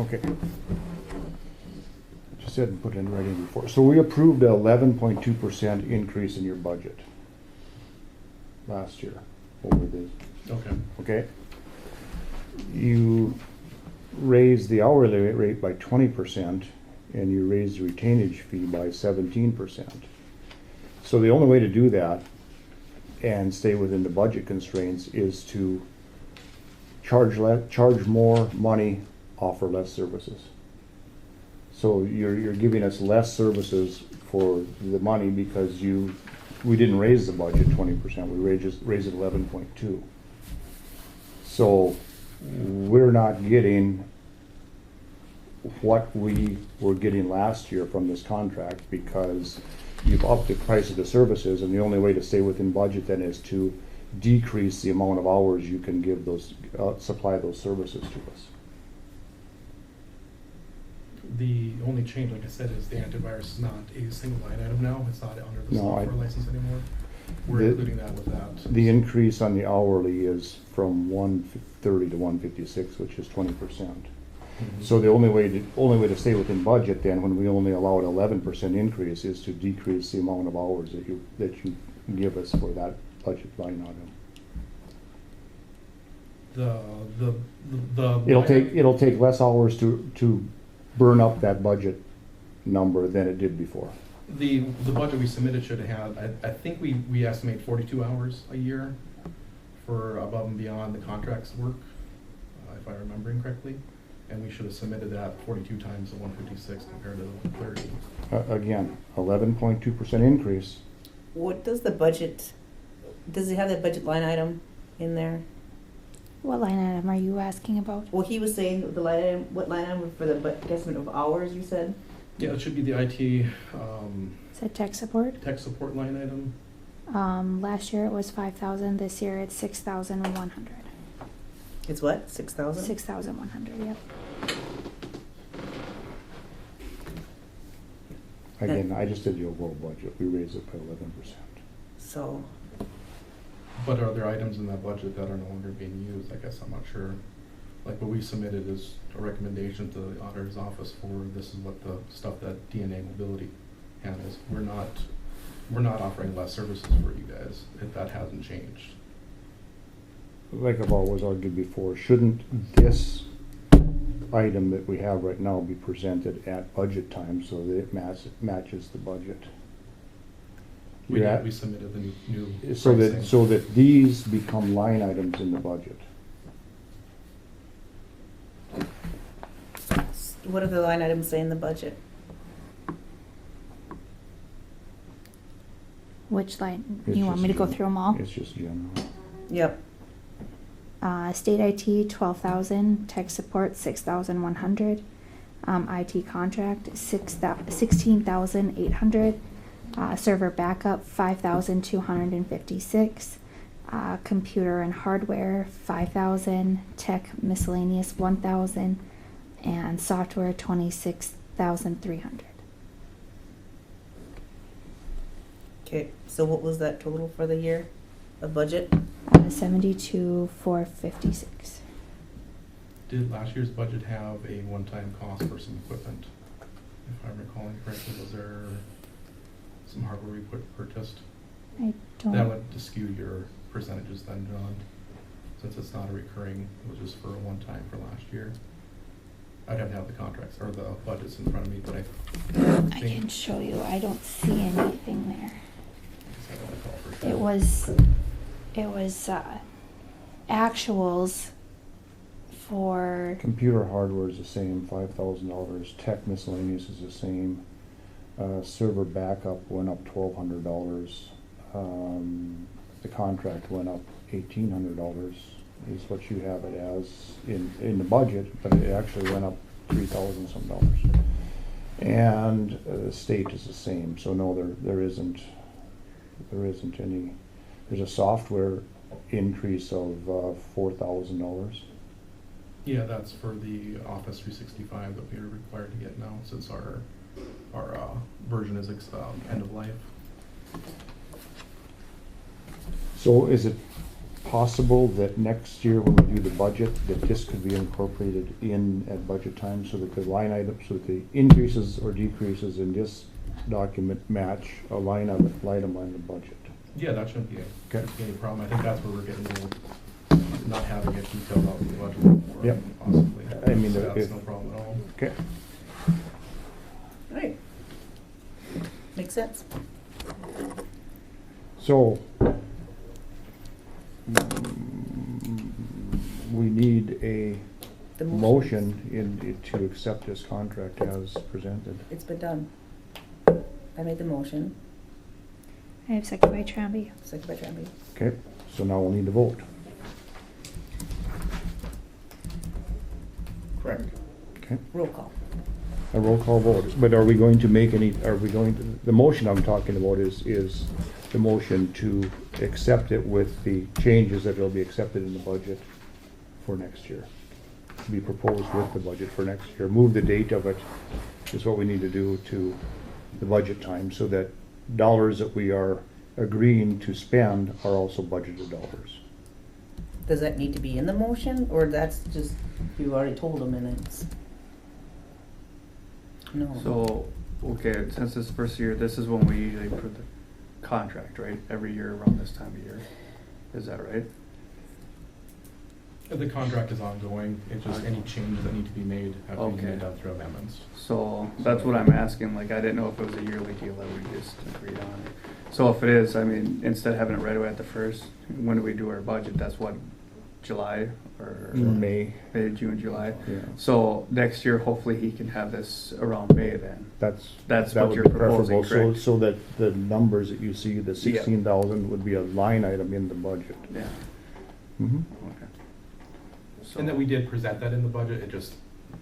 Okay. Just said and put it in writing before. So we approved a 11.2% increase in your budget last year over this. Okay. Okay? You raised the hourly rate by 20% and you raised the retainage fee by 17%. So the only way to do that and stay within the budget constraints is to charge more money, offer less services. So you're giving us less services for the money because we didn't raise the budget 20%, we raised it 11.2. So we're not getting what we were getting last year from this contract because you've upped the price of the services, and the only way to stay within budget then is to decrease the amount of hours you can give those, supply those services to us. The only change, like I said, is the antivirus is not a single line item now. It's not under the No, software license anymore. We're The- including that with that. The increase on the hourly is from 130 to 156, which is 20%. Mhm. So the only way to stay within budget then, when we only allow an 11% increase, is to decrease the amount of hours that you give us for that budget line item. It'll take less hours to burn up that budget number than it did before. The budget we submitted should have, I think we estimate 42 hours a year for above and beyond the contracts work, if I'm remembering correctly. And we should have submitted that 42 times the 156 compared to the 30. Again, 11.2% increase. What does the budget, does it have that budget line item in there? What line item are you asking about? Well, he was saying the line item, what line item for the guesstimate of hours you said? Yeah, it should be the IT Is it tech support? tech support line item. Last year it was 5,000. This year it's 6,100. It's what, 6,000? 6,100. Yep. Again, I just did the overall budget. We raised it by 11%. So, But are there items in that budget that are no longer being used? I guess I'm not sure. Like what we submitted is a recommendation to the auditor's office for this is what the stuff that DNA Mobility handles. We're not offering less services for you guys. That hasn't changed. Like I've always argued before, shouldn't this item that we have right now be presented at budget time so that it matches the budget? We submitted the new So pricing. that these become line items in the budget. what do the line items say in the budget? Which line? It's You want me to just go general. through them all? It's just general. Yep. State IT 12,000, tech support 6,100, IT contract 16,800, server backup 5,256, computer and hardware 5,000, tech miscellaneous 1,000, and software 26,300. Okay, so what was that total for the year of budget? 72,456. Did last year's budget have a one-time cost for some equipment? If I'm recalling correctly, was there some hardware we purchased? I don't. That would skew your percentages then, John, since it's not a recurring, it was just for a one-time for last year. I'd have to have the contracts or the budgets in front of me, but I I think. can show you. I don't see anything there. I don't recall for sure. It was actuals for Computer hardware is the same, $5,000. Tech miscellaneous is the same. Server backup went up $1,200. The contract went up $1,800 is what you have it as in the budget, but it actually went up $3,000 some dollars. And the state is the same, so no, there isn't any. There's a software increase of $4,000. Yeah, that's for the Office 365 that we are required to get now, since our version is end of life. So is it possible that next year when we do the budget, that this could be incorporated in at budget time so that the line item, so that the increases or decreases in this document match a line item on the budget? Yeah, that shouldn't be Okay. any problem. I think that's where we're getting a little, not having it detailed out in the budget before, Yep. possibly. I mean, So that's if- no problem at all. Okay. Right. Makes sense. So, we need a The motion to accept this contract as presented. It's been done. I made the motion, I have second by Tramby. second by Tramby. Okay, so now we'll need to vote. Correct. Okay, Roll call. a roll call vote. But are we going to make any, are we going to, the motion I'm talking about is the motion to accept it with the changes that will be accepted in the budget for next year. To be proposed with the budget for next year. Move the date of it is what we need to do to the budget time so that dollars that we are agreeing to spend are also budgeted dollars. Does that need to be in the motion, or that's just, you already told them and it's? No. So, okay, since this first year, this is when we usually put the contract, right? Every year around this time of year. Is that right? The contract is ongoing. It's just any changes that need to be made have to be Okay. made done through amendments. So that's what I'm asking, like, I didn't know if it was a yearly deal that we just agreed on. So if it is, I mean, instead of having it right away at the first, when do we do our budget? That's what, July or? May, May, June, July? yeah. So next year, hopefully he can have this around May then. That's That's that what would you're be proposing, preferable, correct? so that the numbers that you see, the 16,000 would be a line item in the budget. Yeah, Mhm. okay. So- And that we did present that in the budget. It just,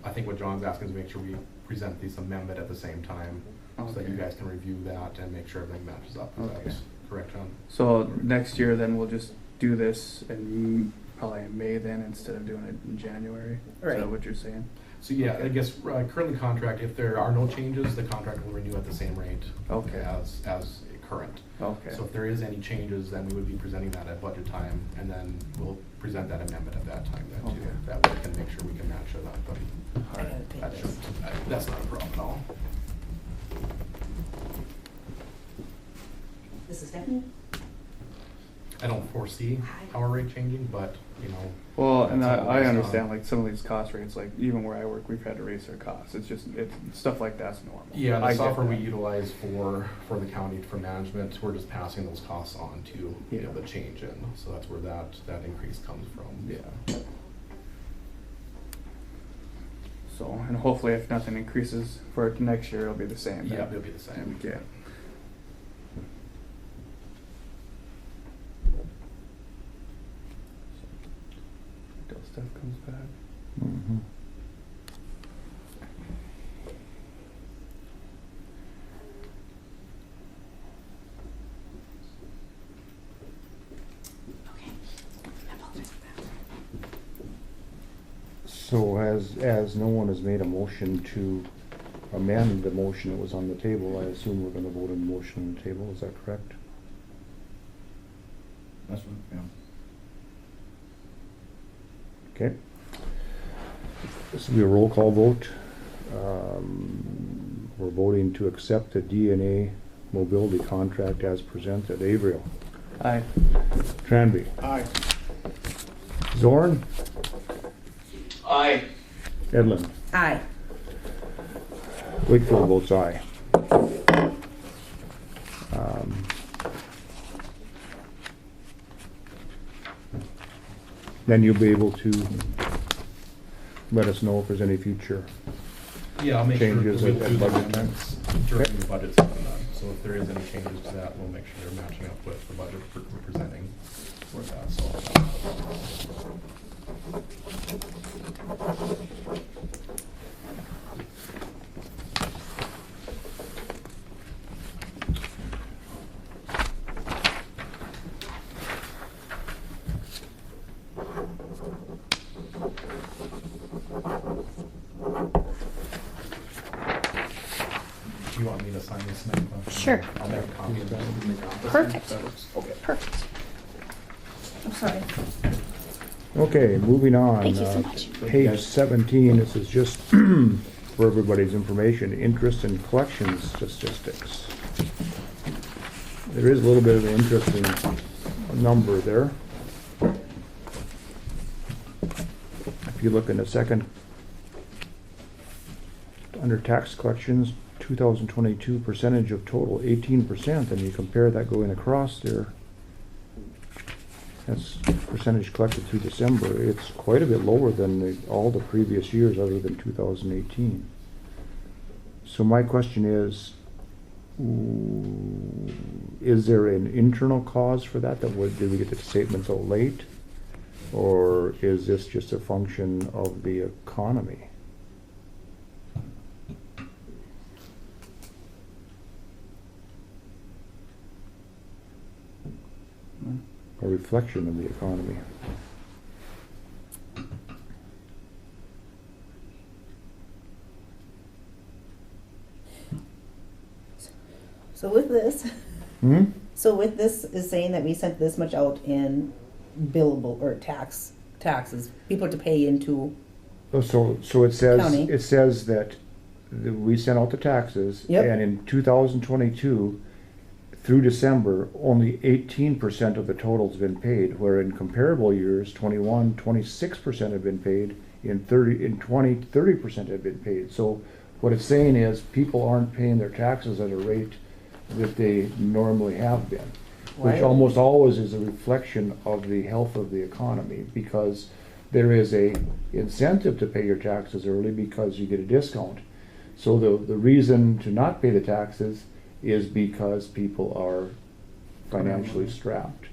I think what John's asking is make sure we present this amendment at the same time so that you Okay. guys can review that and make sure everything matches up. Is Okay. that correct, John? So next year, then we'll just do this in probably in May then, instead of doing it in January? Is Right. that what you're saying? So yeah, I guess currently contract, if there are no changes, the contract will renew at the same rate Okay. as current. Okay, So if there is any changes, then we would be presenting that at budget time, and then we'll present that amendment at that time then too. Okay. That way we can make sure we can match it up, but I gotta take that this. shouldn't, that's not a problem at all. This is Stephanie? I don't foresee our rate changing, but, you know. well, and that's I always, understand, like, some of these cost rates, like, even where I work, we've had to raise our costs, it's just, it's, stuff like that's normal. Yeah, I the get software we that. utilize for the county for management, we're just passing those costs on to be Yeah. able to change in. So that's where that increase comes from. Yeah. So, and hopefully if nothing increases for next year, it'll be the same then. Yeah, it'll be the same. Okay. Till stuff comes back. Mhm. So as no one has made a motion to amend the motion that was on the table, I assume we're gonna vote on the motion on the table, is that correct? That's what, yeah. Okay. This will be a roll call vote. We're voting to accept the DNA mobility contract as presented. Avriel, Aye. Tranby, Aye. Zorn, Aye. Edlin. Aye. Wakefield votes aye. Um, Then you'll be able to let us know if there's any future. Yeah, I'll make sure Changes we'll at do the budget time. amendments during the budget season then. So if there is any changes to that, we'll make sure they're matching up with the budget we're presenting for that, so. Do you want me to sign this now? Sure. I'll make a copy of that. Perfect. Okay. Perfect. Sorry. Okay, moving on. Thank you so much. Page 17, this is just for everybody's information, interest and collections statistics. There is a little bit of an interesting number there. If you look in the second, under tax collections, 2022 percentage of total, 18%, and you compare that going across there, that's percentage collected through December. It's quite a bit lower than all the previous years other than 2018. So my question is there an internal cause for that? Did we get the statement so late? Or is this just a function of the economy? A reflection of the economy. So with this, Hmm? so with this is saying that we sent this much out in billable or taxes, people to pay into. Oh, so it says, County. that we sent out the taxes, Yep. and in 2022, through December, only 18% of the total's been paid, where in comparable years, 21, 26% have been paid, in 30% have been paid. So what it's saying is people aren't paying their taxes at a rate that they normally have been, which Right. almost always is a reflection of the health of the economy, because there is a incentive to pay your taxes early because you get a discount. So the reason to not pay the taxes is because people are financially strapped.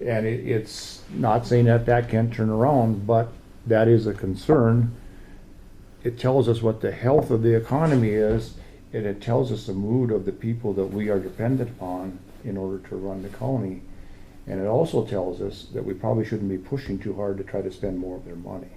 And it's not saying that can't turn around, but that is a concern. It tells us what the health of the economy is, and it tells us the mood of the people that we are dependent upon in order to run the county. And it also tells us that we probably shouldn't be pushing too hard to try to spend more of their money.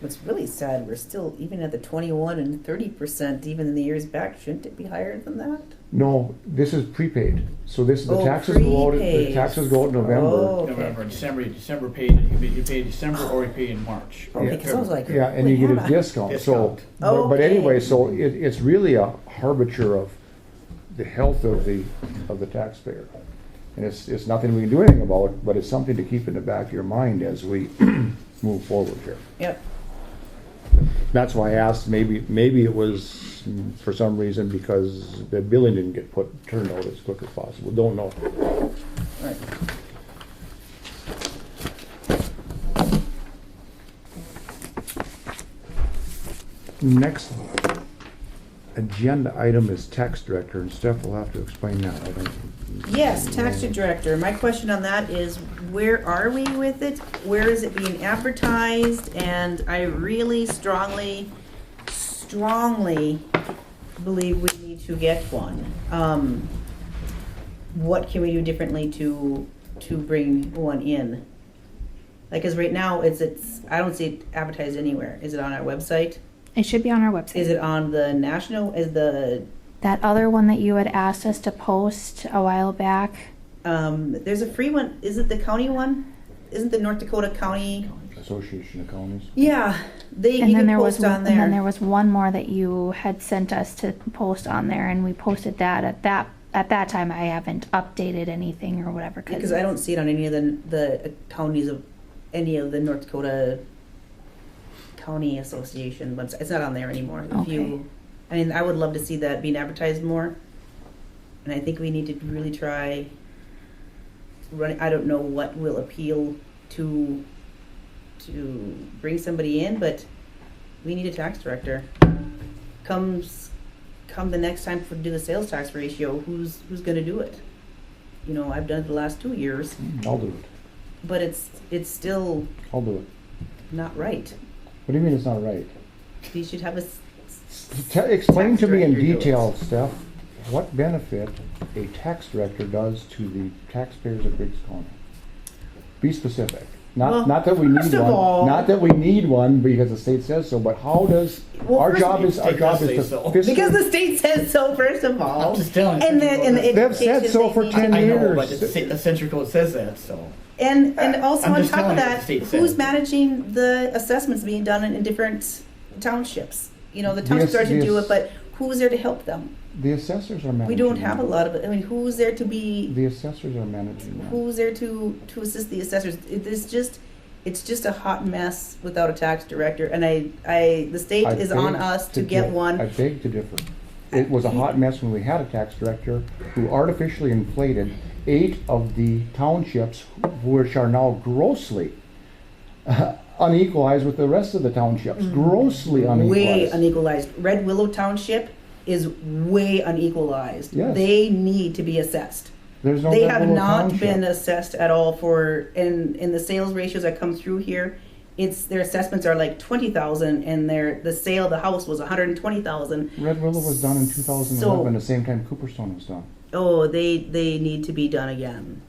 What's really sad, we're still even at the 21 and 30%, even in the years back. Shouldn't it be higher than that? No, this is prepaid. So this is the Oh, taxes go out, the prepaid. taxes go out in November. Oh, okay. November, December paid, you pay December or you pay in March. or Okay, 'cause I was like, Yeah, and you wait, get hold a on. discount, so, Discount. but anyway, Okay. so it's really a harbinger of the health of the taxpayer. And it's nothing we can do anything about, but it's something to keep in the back of your mind as we move forward here. Yep. That's why I asked, maybe it was for some reason because the billing didn't get turned out as quick as possible, don't know. Right. Next agenda item is tax director, and Steph will have to explain that. I don't. Yes, tax director. My question on that is, where are we with it? Where is it being advertised? And I really strongly believe we need to get one. What can we do differently to bring one in? Like, 'cause right now it's I don't see it advertised anywhere. Is it on our website? It should be on our website. Is it on the national? Is the That other one that you had asked us to post a while back. there's a free one? Is it the county one? Isn't the North Dakota County? Association of Counties. Yeah, you And then can there was post on and then there there. was one more that you had sent us to post on there, and we posted that at that time. I haven't updated anything or whatever Because I don't see it on any of the counties of any of the North Dakota County Association websites. It's not on there anymore. Okay. I mean, I would love to see that being advertised more. And I think we need to really try running. I don't know what will appeal to bring somebody in, but we need a tax director. Come the next time to do the sales tax ratio, who's going to do it? You know, I've done it the last 2 years, I'll do it. but it's still I'll do it. not right. What do you mean it's not right? We should have a Explain to me in Tax director detail, Steph, what benefit a tax director does to the taxpayers of Griggs County. Be specific. Well, Not that we need first of one. all- Not that we need one because the state says so. But how does Well, our first job of is all, our job they is say to so. fiscal. because the state says so. First of all, I'm just telling you. and the They've said education so they for need 10 to- I know, years. but the Century Code says that, so. And also I'm on just top of telling you what that, the state who's said. managing the assessments being done in different townships? You know, the townships are to do it, but who's there to help them? The assessors are managing. We don't have a that. lot of it. I mean, who's there to be? The assessors are managing that. Who's there to assist the assessors? It's just a hot mess without a tax director, and the state I is on beg us to get I one. beg to differ. It was a hot mess when we had a tax director who artificially inflated 8 of the townships, which are now grossly unequalized with the rest of the townships. Grossly unequalized. Way unequalized. Red Willow Township is way unequalized. Yes. They need to be assessed. There's no They Red have Willow not Township. been assessed at all for in the sales ratios that come through here. It's their assessments are like 20,000, and the sale of the house was 120,000. Red Willow was done in 2011, the same time Cooperstone was done. Oh, they need to be done again.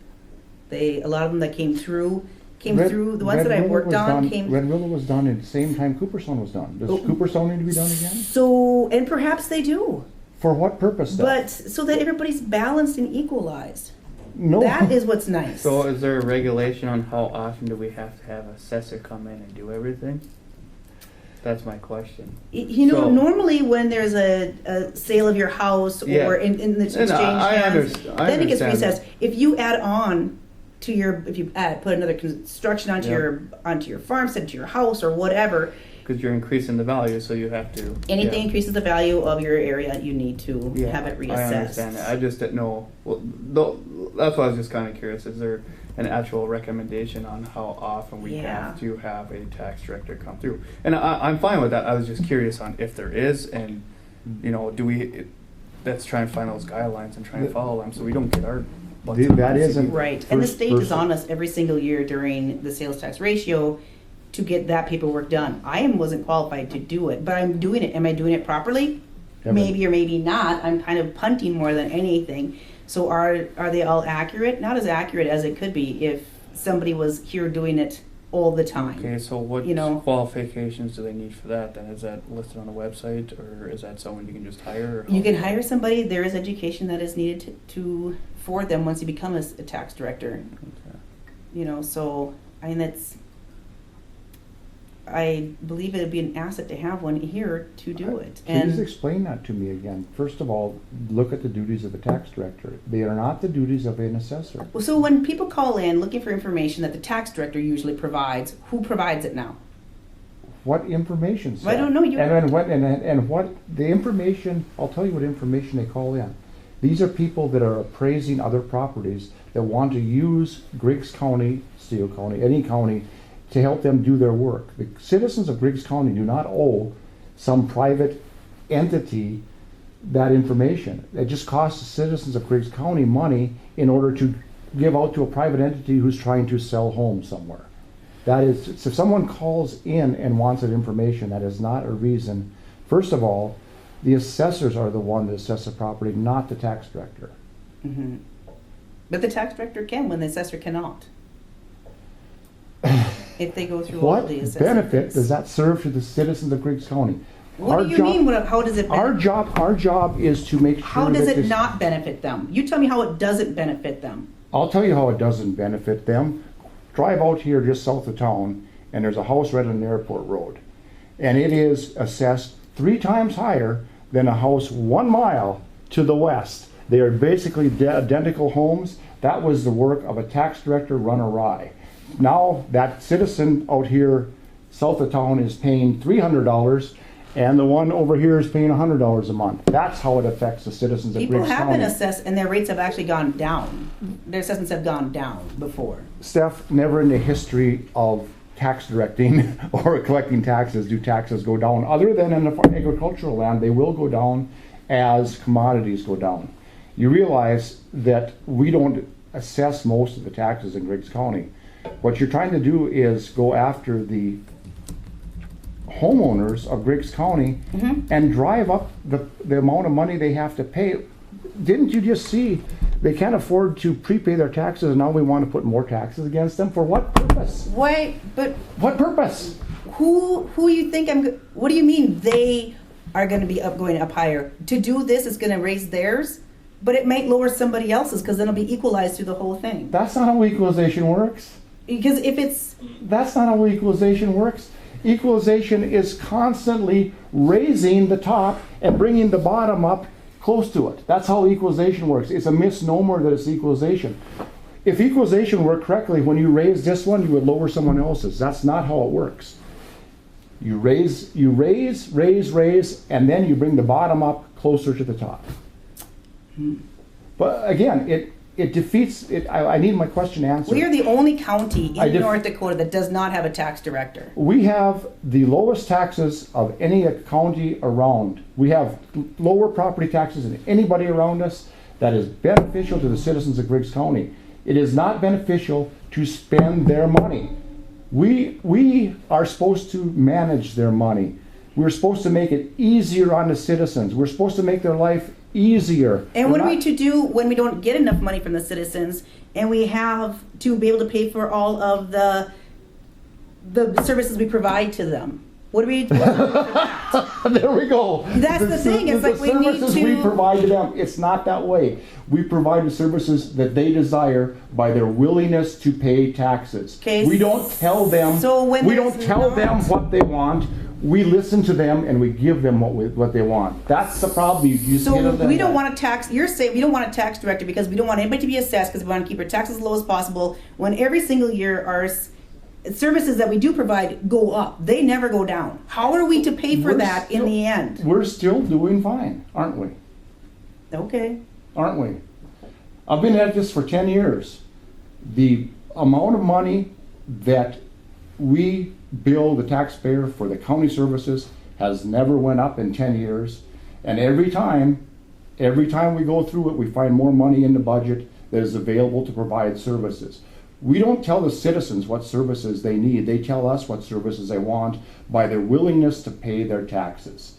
A lot of them that came through. The ones Red that I Willow worked was on done- came. Red Willow was done at the same time Cooperstone was done. Does Oh. Cooperstone need to be done again? So, and perhaps they do, For what purpose though? but so that everybody's balanced and equalized. No. That is what's nice. So is there a regulation on how often do we have to have an assessor come in and do everything? That's my question. You know, So- normally when there's a sale of your house or Yeah. in the exchange And I hands, I then it gets understand recessed. If you add on to put another construction onto Yep. your farmstead, to your house or whatever, Because you're increasing the value, so you have to. anything yeah. increases the value of your area, you need to Yeah, have it reassessed. I understand that. I just didn't know. Well, that's why I was just kind of curious. Is there an actual recommendation on how often we Yeah. have to have a tax director come through? And I'm fine with that. I was just curious on if there is, and do we? Let's try and find those guidelines and try and follow them, so we don't get our. butts in That the seat. isn't- Right, and the First state is person. on us every single year during the sales tax ratio to get that paperwork done. Wasn't qualified to do it, but I'm doing it. Am I doing it properly? Every- Maybe or maybe not. I'm kind of punting more than anything. So are they all accurate? Not as accurate as it could be if somebody was here doing it all the time. Okay, so what qualifications do they need for that? Then is that listed on the website, or is that someone you can just hire? Or You can hire somebody. There is education that is needed for them once you become a tax director. Okay. So I mean I believe it would be an asset to have one here to do it. Please explain that to me again. First of all, look at the duties of the tax director. They are not the duties of an assessor. So when people call in looking for information that the tax director usually provides, who provides it now? What information? I don't know. And what the information? I'll tell you what information they call in. These are people that are appraising other properties that want to use Griggs County, Steele County, any county, to help them do their work. The citizens of Griggs County do not owe some private entity that information. It just costs the citizens of Griggs County money in order to give out to a private entity who's trying to sell homes somewhere. That is, so if someone calls in and wants that information, that is not a reason. First of all, the assessors are the one that assess the property, not the tax director. Mm-hmm. But the tax director can when the assessor cannot. If they go through all What the assessment. benefit does that serve to the citizens of Griggs County? What do you mean? How does it benefit? Our job is to make sure How does that it this- not benefit them? You tell me how it doesn't benefit them. I'll tell you how it doesn't benefit them. Drive out here just south of town, and there's a house right on the airport road. And it is assessed 3 times higher than a house 1 mile to the west. They are basically identical homes. That was the work of a tax director run awry. Now that citizen out here south of town is paying $300, and the one over here is paying $100 a month. That's how it affects the citizens of People Griggs have been County. assessed, and their rates have actually gone down. Their assessments have gone down before. Steph, never in the history of tax directing or collecting taxes do taxes go down. Other than in the agricultural land, they will go down as commodities go down. You realize that we don't assess most of the taxes in Griggs County. What you're trying to do is go after the homeowners of Griggs County and drive up the amount of money they have to pay. Didn't you just see they can't afford to prepay their taxes, and now we want to put more taxes against them? For what purpose? Wait, but What purpose? who you think what do you mean they are going to be going up higher? To do this is going to raise theirs, but it might lower somebody else's because then it'll be equalized through the whole thing. That's not how equalization works. Because if it's, That's not how equalization works. Equalization is constantly raising the top and bringing the bottom up close to it. That's how equalization works. It's a misnomer that it's equalization. If equalization worked correctly, when you raise this one, you would lower someone else's. That's not how it works. You raise, and then you bring the bottom up closer to the top. But again, it defeats it. I need my question answered. we are the only county I in def- North Dakota that does not have a tax director. We have the lowest taxes of any county around. We have lower property taxes than anybody around us. That is beneficial to the citizens of Griggs County. It is not beneficial to spend their money. We are supposed to manage their money. We're supposed to make it easier on the citizens. We're supposed to make their life easier. And We're what are we not- to do when we don't get enough money from the citizens and we have to be able to pay for all of the services we provide to them? What do we do for that? There we go. That's the thing, it's like we need services to- we provide to them, it's not that way. We provide the services that they desire by their willingness to pay taxes. Okay, We don't tell them, so when we there's don't tell them not- what they want. We listen to them and we give them what they want. That's the problem. You just So hit it we don't on. want a tax, you're saying we don't want a tax director because we don't want anybody to be assessed because we want to keep our taxes as low as possible when every single year our services that we do provide go up. They never go down. How are we to pay for We're that in still- the end? We're still doing fine, aren't we? Okay. Aren't we? I've been at this for 10 years. The amount of money that we bill the taxpayer for the county services has never went up in 10 years. And every time we go through it, we find more money in the budget that is available to provide services. We don't tell the citizens what services they need. They tell us what services they want by their willingness to pay their taxes.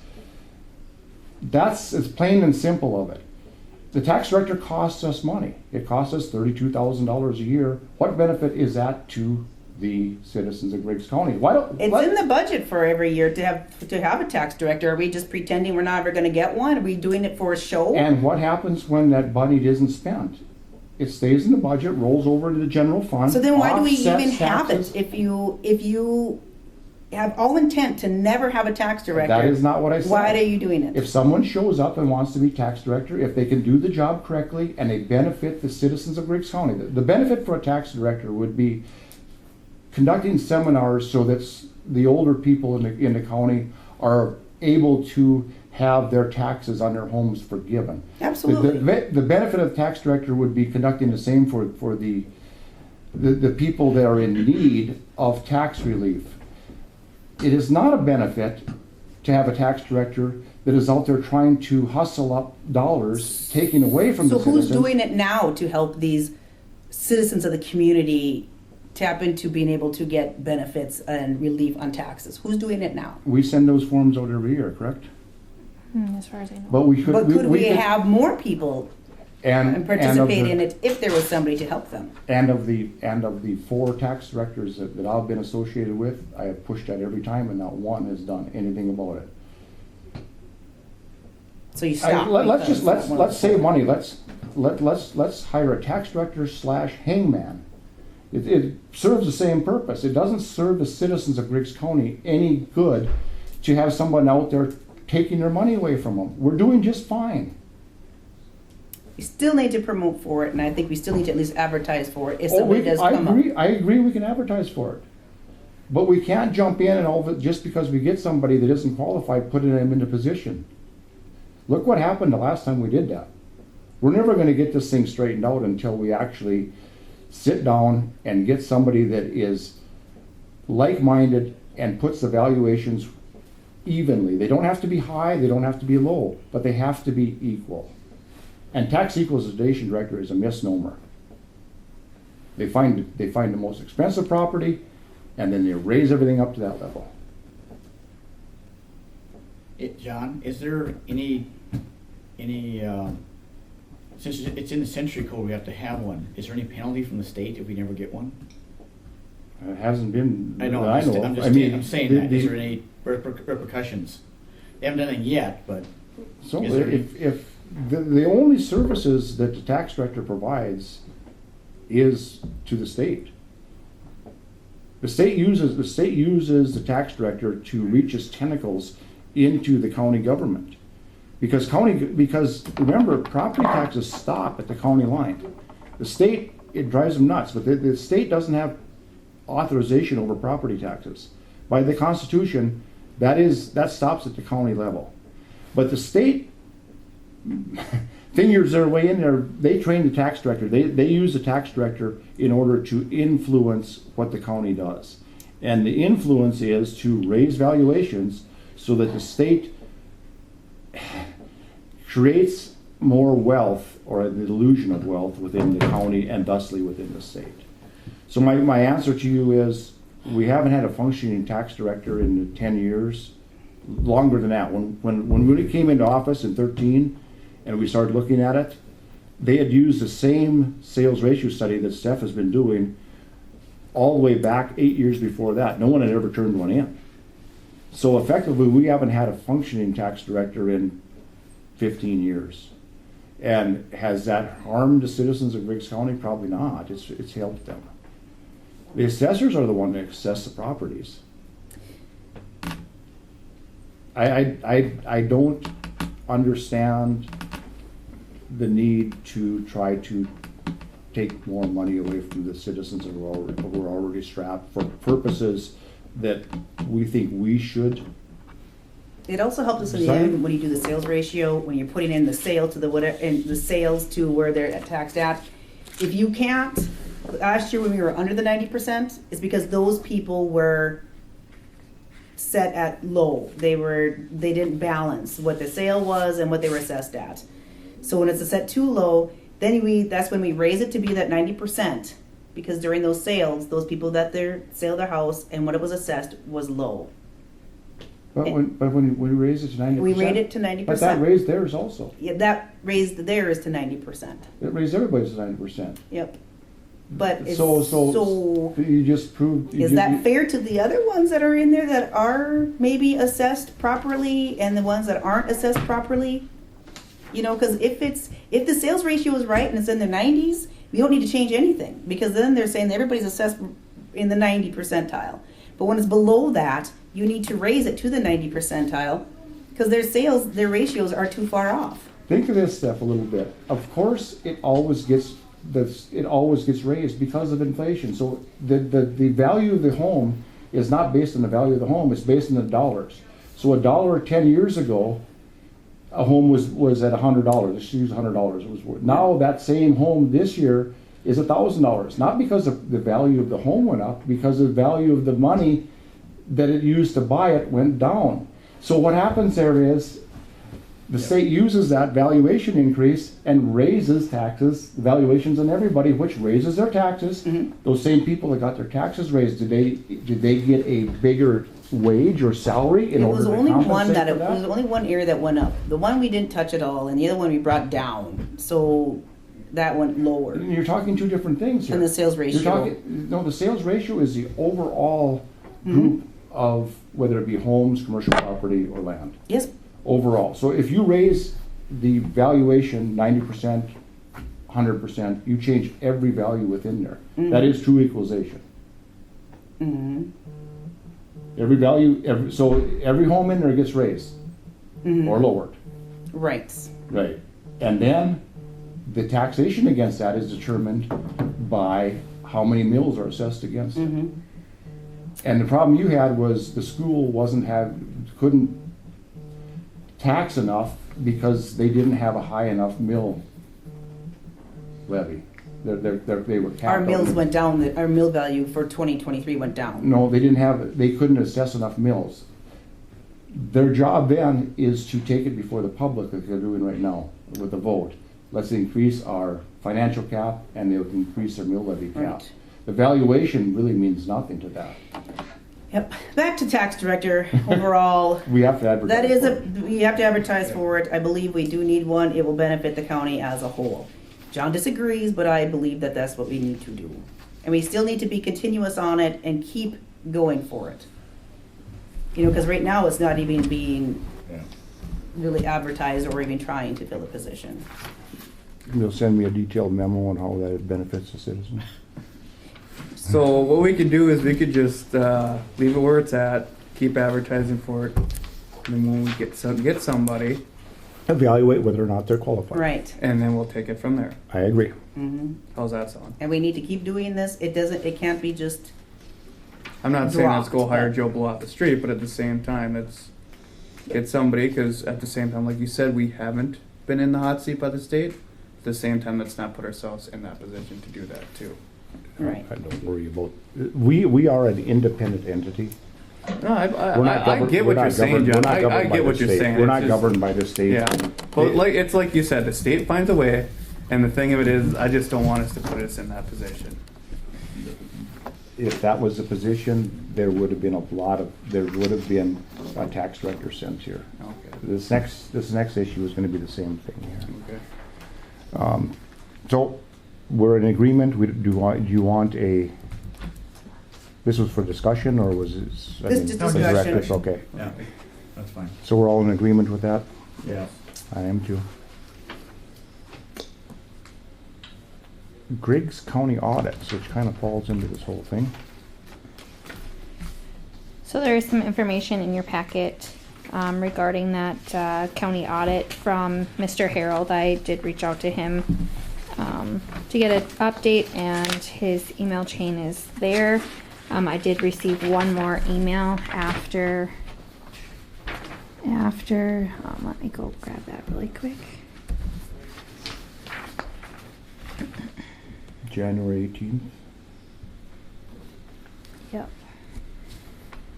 That's as plain and simple of it. The tax director costs us money. It costs us $32,000 a year. What benefit is that to the citizens of Griggs County? Why don't It's in the budget for every year to have a tax director. Are we just pretending we're not ever going to get one? Are we doing it for a show? And what happens when that money isn't spent? It stays in the budget, rolls over to the general fund. So then why do we offsets even have it taxes. if you have all intent to never have a tax director? That is not what I said. Why are you doing it? If someone shows up and wants to be tax director, if they can do the job correctly and they benefit the citizens of Griggs County, the benefit for a tax director would be conducting seminars so that the older people in the county are able to have their taxes on their homes forgiven. Absolutely. The benefit of the tax director would be conducting the same for the people that are in need of tax relief. It is not a benefit to have a tax director that is out there trying to hustle up dollars, taking away from So the who's citizens. doing it now to help these citizens of the community tap into being able to get benefits and relief on taxes? Who's doing it now? We send those forms out every year, correct? As far as I know. But we could. But could we could- have more people and participate in it if there was somebody to help them? And of the 4 tax directors that I've been associated with, I have pushed that every time, and not one has done anything about it. So you stop. Let's because just one let's of the- save money. Let's hire a tax director / hangman. It serves the same purpose. It doesn't serve the citizens of Griggs County any good to have someone out there taking their money away from them. We're doing just fine. We still need to promote for it, and I think we still need to at least advertise for it if Oh, somebody does come up. I agree we can advertise for it. But we can't jump in and all of it just because we get somebody that isn't qualified, putting them into position. Look what happened the last time we did that. We're never gonna get this thing straightened out until we actually sit down and get somebody that is like-minded and puts the valuations evenly. They don't have to be high, they don't have to be low, but they have to be equal. And tax equalization director is a misnomer. They find the most expensive property, and then they raise everything up to that level. John, is there any, since it's in the century code, we have to have one, is there any penalty from the state if we never get one? It hasn't been. I know, that of. I'm saying that, is there any repercussions? They haven't done anything yet, but So is there any- if the only services that the tax director provides is to the state. The state uses the tax director to reach its tentacles into the county government. Because remember, property taxes stop at the county line. The state, it drives them nuts, but the state doesn't have authorization over property taxes. By the Constitution, that stops at the county level. But the state fingers their way in there. They train the tax director. They use the tax director in order to influence what the county does. And the influence is to raise valuations so that the state creates more wealth, or the illusion of wealth, within the county and thusly within the state. So my answer to you is, we haven't had a functioning tax director in 10 years, longer than that. When we came into office in 2013 and we started looking at it, they had used the same sales ratio study that Steph has been doing all the way back 8 years before that. No one had ever turned one in. So effectively, we haven't had a functioning tax director in 15 years. And has that harmed the citizens of Griggs County? Probably not. It's helped them. The assessors are the one that assess the properties. I don't understand the need to try to take more money away from the citizens who are already strapped for purposes that we think we should. It also helps us in the Sorry? end when you do the sales ratio, when you're putting in the sale to the whatever, and the sales to where they're taxed at. If you can't, last year when we were under the 90%, it's because those people were set at low. They didn't balance what the sale was and what they were assessed at. So when it's set too low, then that's when we raise it to be that 90%, because during those sales, those people that sale their house and what it was assessed was low. But when we raise it to 90%. We rate it to 90%. But that raised theirs also. Yeah, that raised theirs to 90%. It raised everybody's to 90%. Yep. But it's so you just proved. Is that fair to the other ones that are in there that are maybe assessed properly and the ones that aren't assessed properly? You know, because if the sales ratio is right and it's in the 90s, we don't need to change anything, because then they're saying that everybody's assessed in the 90 percentile. But when it's below that, you need to raise it to the 90 percentile, because their ratios are too far off. Think of this, Steph, a little bit. Of course, it always gets raised because of inflation. So the value of the home is not based on the value of the home; it's based on the dollars. So $1 10 years ago, a home was at $100. Let's use $100. It was worth. Now that same home this year is $1,000. Not because the value of the home went up, because the value of the money that it used to buy it went down. So what happens there is the state uses that valuation increase and raises taxes, valuations on everybody, which raises their taxes. Mm-hmm. Those same people that got their taxes raised, did they get a bigger wage or salary in It order was to only compensate one for that that? it was only one area that went up. The one we didn't touch at all, and the other one we brought down. So that went lower. You're talking two different things here. And the sales ratio. The sales ratio is the overall group of whether it be homes, commercial property, or land. Yes. Overall. So if you raise the valuation 90%, 100%, you change every value within there. Mm-hmm. That is true equalization. Mm-hmm. Every value, so every home in there gets raised or lowered. Right. Right. And then the taxation against that is determined by how many mills are assessed against it. Mm-hmm. And the problem you had was the school couldn't tax enough because they didn't have a high enough mill levy. They were capped. Our mills went down. Our mill value for 2023 went down. No, they couldn't assess enough mills. Their job then is to take it before the public, like they're doing right now with the vote. Let's increase our financial cap, and they'll increase their mill levy cap. Right. The valuation really means nothing to that. Yep. Back to tax director. Overall, We have to advertise. we have to advertise for it. I believe we do need one. It will benefit the county as a whole. John disagrees, but I believe that that's what we need to do. And we still need to be continuous on it and keep going for it. You know, because right now it's not even being really advertised or even trying to fill a position. You'll send me a detailed memo on how that benefits the citizens. So what we could do is we could just leave it where it's at, keep advertising for it, and then when we get somebody, Evaluate whether or not they're qualified. Right. and then we'll take it from there. I agree. Hmm. How's that sound? And we need to keep doing this. It can't be just, I'm not saying let's go Dropped, hire but- Joe Blow off the street, but at the same time, it's get somebody, because at the same time, like you said, we haven't been in the hot seat by the state. At the same time, let's not put ourselves in that position to do that too. right. I don't worry about, we are an independent entity. No, We're not I governed- get we're what you're not saying, governed- we're John. not I governed by get the what you're state. saying. We're It's not just- governed by the state. Yeah, but like it's like you said, the state finds a way, and the thing of it is, I just don't want us to put us in that position. If that was the position, there would have been a tax director sent here. Okay. This next issue is gonna be the same thing here. Okay. So, we're in agreement, do you want this was for discussion, or was this? I This mean, just was discussion. directives? Okay, Yeah, that's fine. so we're all in agreement with that? Yeah. I am too. Griggs County audits, which kind of falls into this whole thing. So there is some information in your packet regarding that county audit from Mr. Harold. I did reach out to him to get an update, and his email chain is there. I did receive one more email after. Let me go grab that really quick. January 18th. Yep.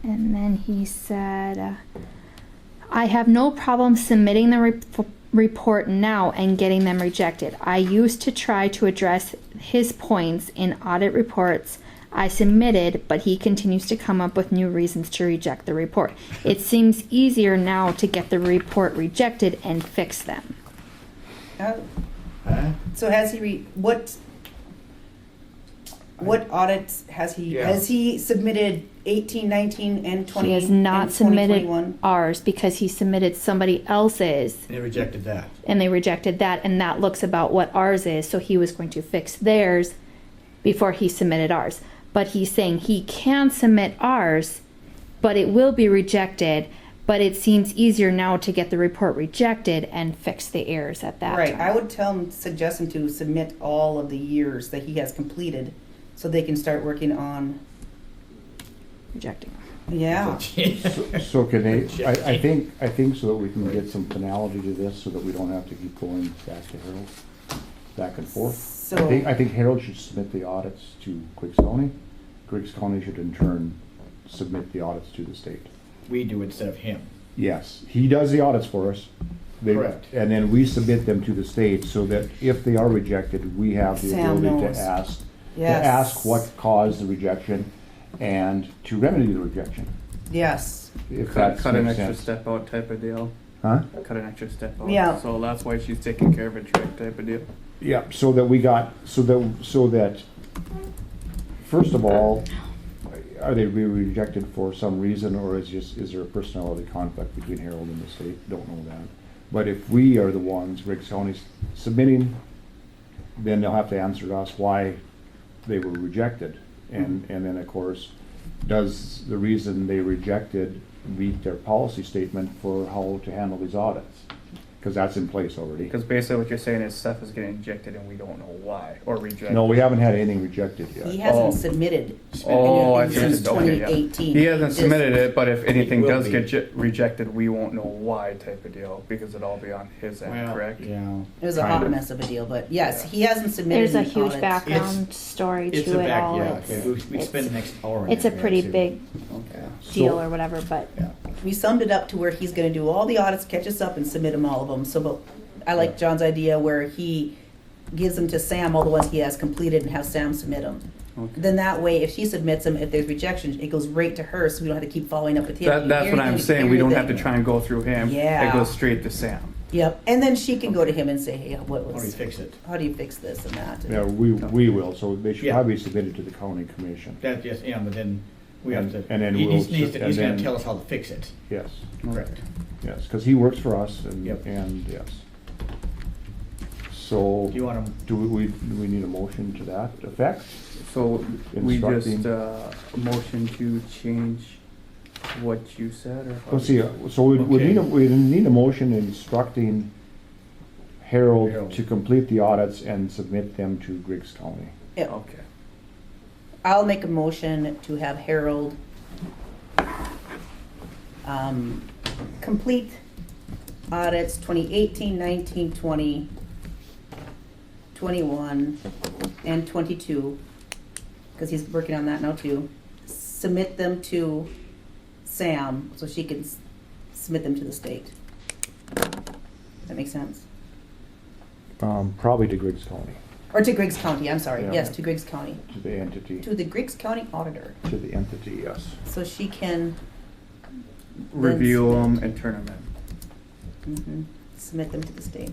And then he said, I have no problem submitting the report now and getting them rejected. I used to try to address his points in audit reports I submitted, but he continues to come up with new reasons to reject the report. It seems easier now to get the report rejected and fix them. So has he, what audits has he, Yeah. has he submitted 18, 19, and 20? He has not and submitted 2021? ours because he submitted somebody else's. They rejected that. And they rejected that, and that looks about what ours is, so he was going to fix theirs before he submitted ours. But he's saying he can submit ours, but it will be rejected, but it seems easier now to get the report rejected and fix the errors at that Right, time. I would suggest him to submit all of the years that he has completed, so they can start working on, Rejecting. yeah. So can they, I think so that we can get some finality to this, so that we don't have to keep going back to Harold, back and forth. So, I think Harold should submit the audits to Griggs County. Griggs County should in turn submit the audits to the state. We do instead of him. Yes, he does the audits for us. Correct. And then we submit them to the state, so that if they are rejected, we have the Sam ability knows. to ask yes. what caused the rejection and to remedy the rejection, Yes, if Cut that an makes extra sense. step out type of deal. Huh? Cut an extra step out. Yeah. So that's why she's taking care of it type of deal. Yeah, so that first of all, are they being rejected for some reason, or is there a personality conflict between Harold and the state? Don't know that. But if we are the ones, Griggs County's submitting, then they'll have to answer to us why they were rejected. And then, of course, does the reason they rejected meet their policy statement for how to handle these audits? Because that's in place already. Because basically what you're saying is stuff is getting injected and we don't know why, or rejected. No, we haven't had anything rejected yet. he hasn't Oh. submitted Oh, I anything see. since Okay, yeah. 2018. He hasn't Just- submitted it, but if anything will does be. get rejected, we won't know why type of deal, because it'll all be on his end, Well, correct? yeah. It was a Kind hot of. mess of a deal, but yes, he hasn't submitted There's a any huge audits. background story It's to a it back, all. yeah. It's- We it's- spend the next hour on It's a that, pretty too. big Okay. deal or whatever, but Yeah. We summed it up to where he's gonna do all the audits, catch us up and submit them, all of them, so, but I like John's idea where he gives them to Sam, all the ones he has completed, and have Sam submit them. Okay. Then that way, if she submits them, if there's rejection, it goes right to her, so we don't have to keep following up with him. That's Here's what I'm the- saying, we here's don't the- have to try and go through him. Yeah. It goes straight to Sam. Yep, and then she can go to him and say, hey, what How do you was, fix it? how do you fix this and that? Yeah, we will, so they should Yeah. probably submit it to the county commission. That, yes, yeah, but then we have to. And then he- we'll he's needs to- and He's gonna then- tell us how to fix it. Yes, Correct. yes, because he works for us, and Yep. yes. So, Do you want to? do we need a motion to that effect? So we just, Instructing. motion to change what you said, or? how Let's see, did- so we Okay. need a motion instructing Harold Harold. to complete the audits and submit them to Griggs County. Yeah. Okay. I'll make a motion to have Harold complete audits 2018, 19, 20, 21, and 22, because he's working on that now too. Submit them to Sam so she can submit them to the state. That makes sense? Probably to Griggs County, Or to Griggs County, I'm sorry. Yeah. Yes, to Griggs County. to the entity, To the Griggs County auditor, to the entity, yes. so she can Review them and turn them in. submit them to the state.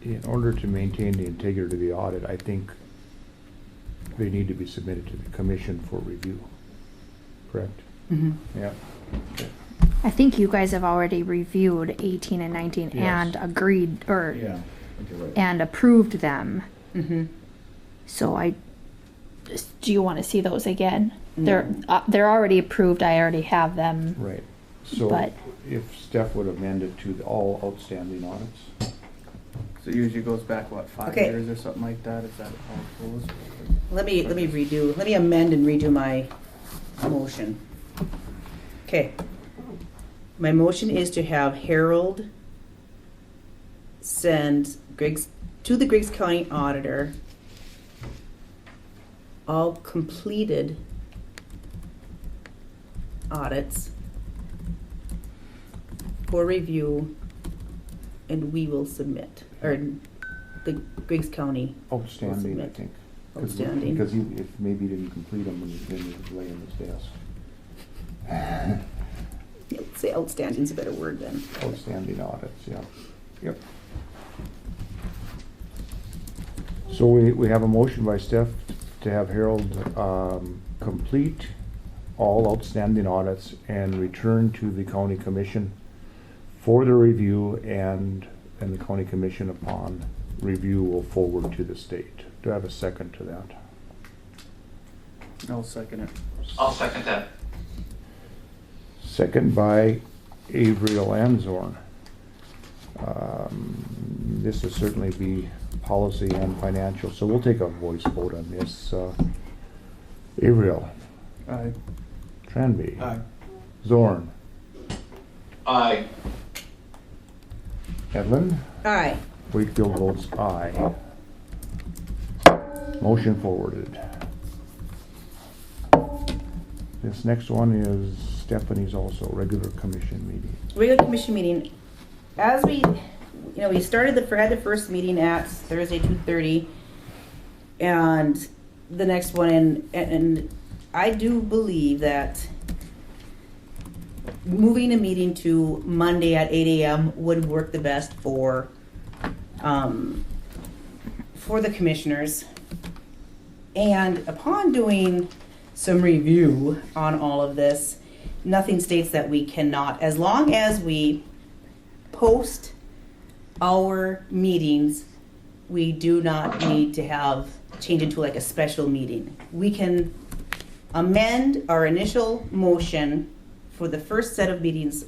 In order to maintain the integrity of the audit, I think they need to be submitted to the commission for review, correct? Yeah. I think you guys have already reviewed 18 and 19 Yes. and agreed or Yeah. I think you're right. and approved them. Mm-hmm. So do you want to see those again? No. They're already approved. I already have them. Right, so But- if Steph would amend it to all outstanding audits, So it usually goes back, what, 5 Okay. years or something like that? Is that how it goes? Let me amend and redo my motion. Okay. My motion is to have Harold send to the Griggs County auditor all completed audits for review, and we will submit, or the Griggs County. outstanding, I submit. think. 'Cause- Outstanding. Because if maybe he didn't complete them, then he was laying his desk. Yeah, say outstanding's a better word then. Outstanding audits, yeah. Yep. So we have a motion by Steph to have Harold complete all outstanding audits and return to the county commission for the review, and the county commission upon review will forward to the state. Do I have a second to that? I'll second it. I'll second that. Second by Avriel Anzorn. This will certainly be policy and financial, so we'll take a voice vote on this. Avriel, Aye. Tranby, Aye. Zorn, Aye. Edlin, Aye. Wakefield votes aye. Motion forwarded. This next one is Stephanie's also, regular commission meeting. Regular commission meeting, as we had the first meeting at Thursday, 2:30, and the next one, and I do believe that moving a meeting to Monday at 8 a.m. would work the best for the commissioners. And upon doing some review on all of this, nothing states that we cannot, as long as we post our meetings, we do not need to change it to like a special meeting. We can amend our initial motion for the first set of meetings,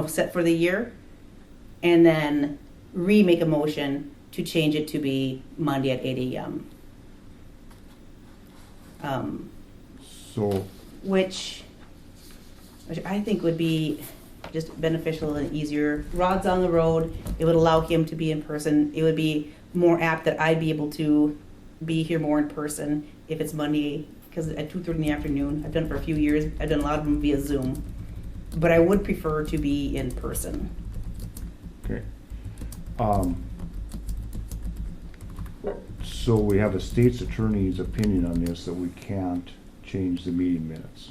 set for the year, and then remake a motion to change it to be Monday at 8 a.m. So, Which I think would be just beneficial and easier. Rod's on the road. It would allow him to be in person. It would be more apt that I'd be able to be here more in person if it's Monday, because at 2:30 in the afternoon, I've done it for a few years. I've done a lot of them via Zoom. But I would prefer to be in person. okay. So we have the state's attorney's opinion on this, that we can't change the meeting minutes.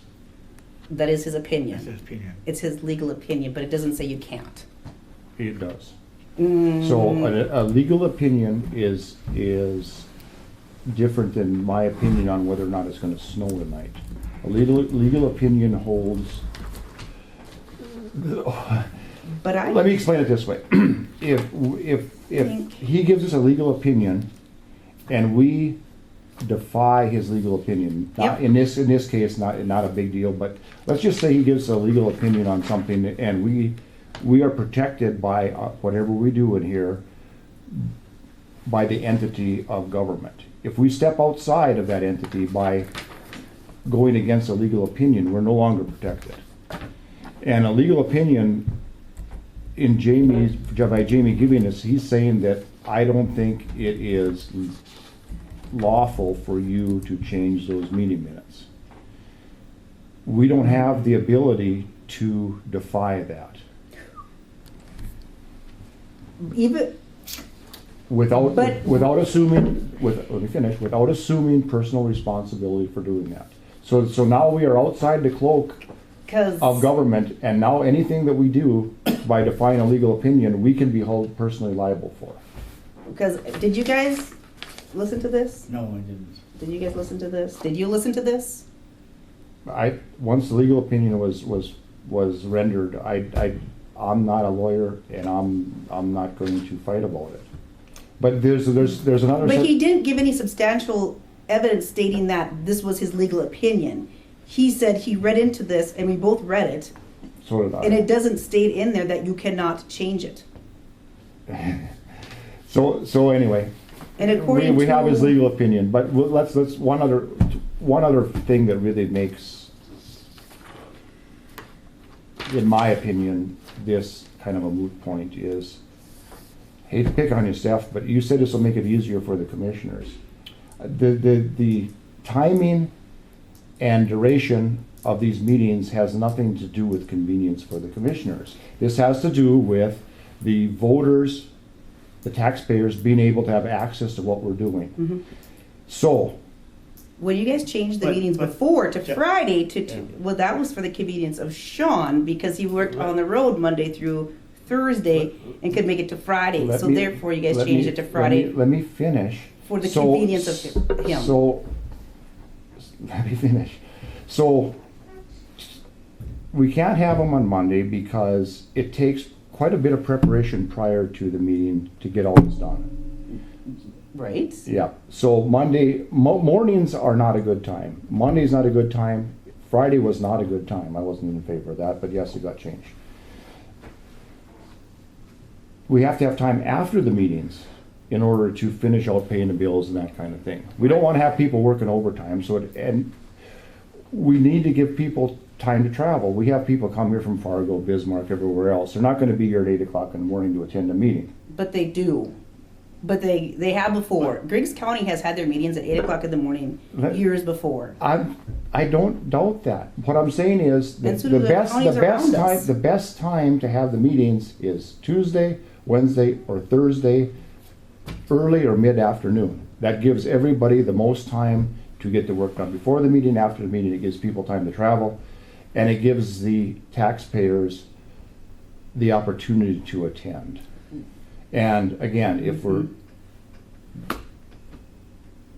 That is his That's opinion. his opinion. It's his legal opinion, but it doesn't say you can't. It does. So a legal opinion is different than my opinion on whether or not it's gonna snow tonight. A legal opinion holds But let me explain it this way. If he gives us a legal opinion and we defy his legal opinion, Yep. in this case, not a big deal, but let's just say he gives a legal opinion on something and we are protected by whatever we do in here by the entity of government. If we step outside of that entity by going against a legal opinion, we're no longer protected. And a legal opinion by Jamie giving us, he's saying that I don't think it is lawful for you to change those meeting minutes. We don't have the ability to defy that. Even, Without But- let me finish, without assuming personal responsibility for doing that. So now we are outside the cloak because. of government, and now anything that we do by defying a legal opinion, we can be held personally liable for. Because, did you guys listen to this? No, I didn't. Did you guys listen to this? Did you listen to this? Once the legal opinion was rendered, I'm not a lawyer, and I'm not going to fight about it. But there's another. But he didn't give any substantial evidence stating that this was his legal opinion. He said he read into this, and we both read it, So did I. and it doesn't state in there that you cannot change it. So anyway, And according we to have his legal opinion, but let's one other thing that really makes, in my opinion, this kind of a moot point is, hate to pick on you, Steph, but you said this will make it easier for the commissioners. The timing and duration of these meetings has nothing to do with convenience for the commissioners. This has to do with the voters, the taxpayers being able to have access to what we're doing. Mhm. So, When you guys changed the But- meetings but- before to Yeah. Friday Yeah. well, that was for the convenience of Sean because he worked on the road Monday through Thursday and could make it to Friday. let So me- therefore, you guys let changed me- it to Friday Let me finish. for the So- convenience of him. So, let me finish. So, we can't have them on Monday because it takes quite a bit of preparation prior to the meeting to get all this done. Right? Yeah, so Monday, mornings are not a good time. Monday's not a good time. Friday was not a good time. I wasn't in favor of that, but yes, it got changed. We have to have time after the meetings in order to finish out paying the bills and that kind of thing. We don't want to have people working overtime, and we need to give people time to travel. We have people come here from Fargo, Bismarck, everywhere else. They're not going to be here at 8 o'clock in the morning to attend a meeting. But they do. But they have before. Griggs County has had their meetings at 8 o'clock in the morning Let- years before. I don't doubt that. What I'm saying is that And so the do the best counties around time us. the best time to have the meetings is Tuesday, Wednesday, or Thursday, early or mid-afternoon. That gives everybody the most time to get the work done before the meeting. After the meeting, it gives people time to travel, and it gives the taxpayers the opportunity to attend. And again, if we're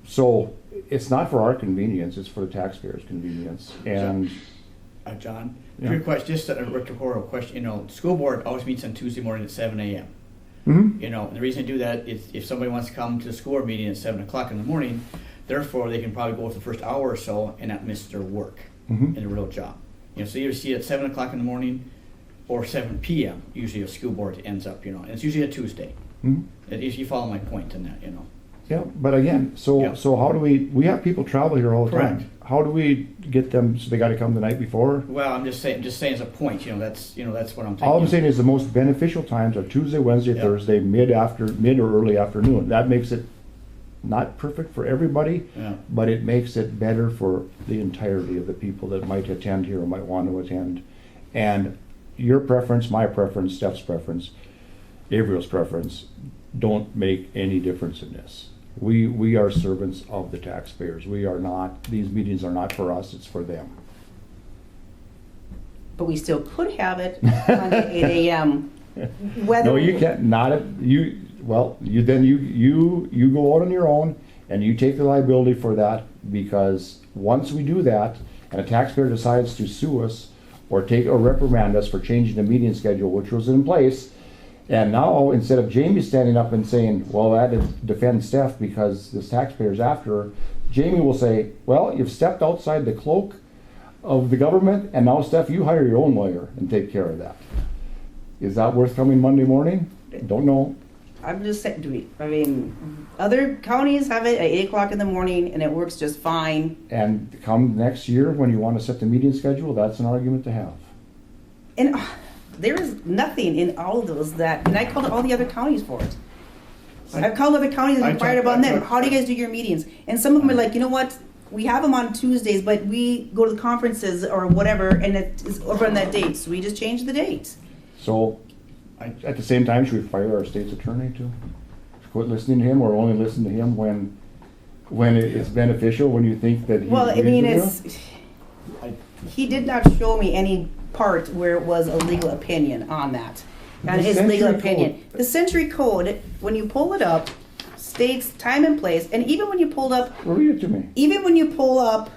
so it's not for our convenience, it's for the taxpayers' convenience. And John, Yeah. quick question, just a rhetorical question. You know, school board always meets on Tuesday morning at 7 a.m. mhm. You know, and the reason I do that is if somebody wants to come to the school board meeting at 7 o'clock in the morning, therefore they can probably go for the first hour or so and not miss their work Mhm. in a real job. You know, so you either see it at 7 o'clock in the morning or 7 p.m. Usually a school board ends up, you know, and it's usually a Tuesday. Mhm. If you follow my point in that, you know. Yeah, but again, Yeah. so how do we have people travel here all the Correct. time. How do we get them, so they gotta come the night before? Well, I'm just saying as a point, you know, that's what I'm thinking. All I'm saying is the most beneficial times are Tuesday, Wednesday, Yeah. Thursday, mid or early afternoon. That makes it not perfect for everybody, Yeah. but it makes it better for the entirety of the people that might attend here or might want to attend. And your preference, my preference, Steph's preference, Gabriel's preference, don't make any difference in this. We are servants of the taxpayers. We are not, these meetings are not for us, it's for them. But we still could have it Monday at 8 a.m. Whether No, you can't, not if, you go out on your own and you take the liability for that, because once we do that and a taxpayer decides to sue us or reprimand us for changing the meeting schedule, which was in place. And now, instead of Jamie standing up and saying, well, that is defend Steph because this taxpayer's after her, Jamie will say, well, you've stepped outside the cloak of the government, and now, Steph, you hire your own lawyer and take care of that. Is that worth coming Monday morning? Don't know. I'm just saying, I mean, other counties have it at 8 o'clock in the morning and it works just fine. And come next year, when you want to set the meeting schedule, that's an argument to have. And there is nothing in all of those and I called all the other counties for it. I've called other counties and inquired about them. How do you guys do your meetings? And some of them are like, you know what? We have them on Tuesdays, but we go to the conferences or whatever, and it is over on that date, so we just change the date. So, at the same time, should we fire our state's attorney too? Quit listening to him, or only listen to him when it's beneficial, when you think that he Well, I mean, agrees with he did not show me any part where it was a legal opinion on that. On his legal opinion. The Century Code, when you pull it up, states time and place, and even when you pulled up, read it to me. even when you pull up,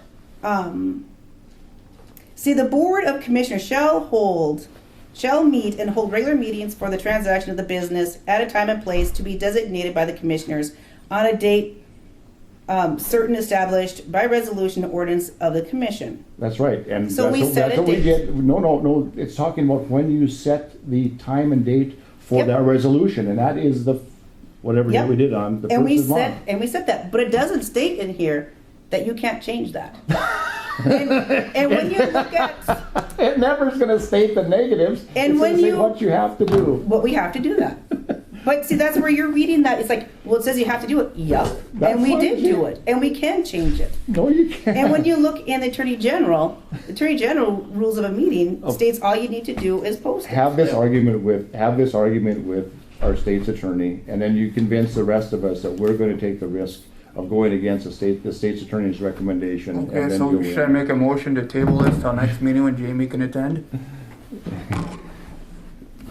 see, the Board of Commissioners shall meet and hold regular meetings for the transaction of the business at a time and place to be designated by the commissioners on a date certain established by resolution or ordinance of the commission. That's right, and So we set a what we date. get. No, it's talking about when you set the time and date for Yep. that resolution, and that is the, whatever Yep. day we did on the And first of March. we set that, but it doesn't state in here that you can't change that. and when you look at It never's gonna state the negatives. And It's when gonna say you- what you have to do. what we have to do that. But see, that's where you're reading that. It's like, well, it says you have to do it. Yup. That's And we fine, did yeah. do it. And we can change it. No, you can't. And when you look in the Attorney General rules of a meeting states all you need to do is post it. have this argument with our state's attorney, and then you convince the rest of us that we're going to take the risk of going against the state's attorney's recommendation. Okay, and then so you'll should I win. make a motion to table this till next meeting when Jamie can attend?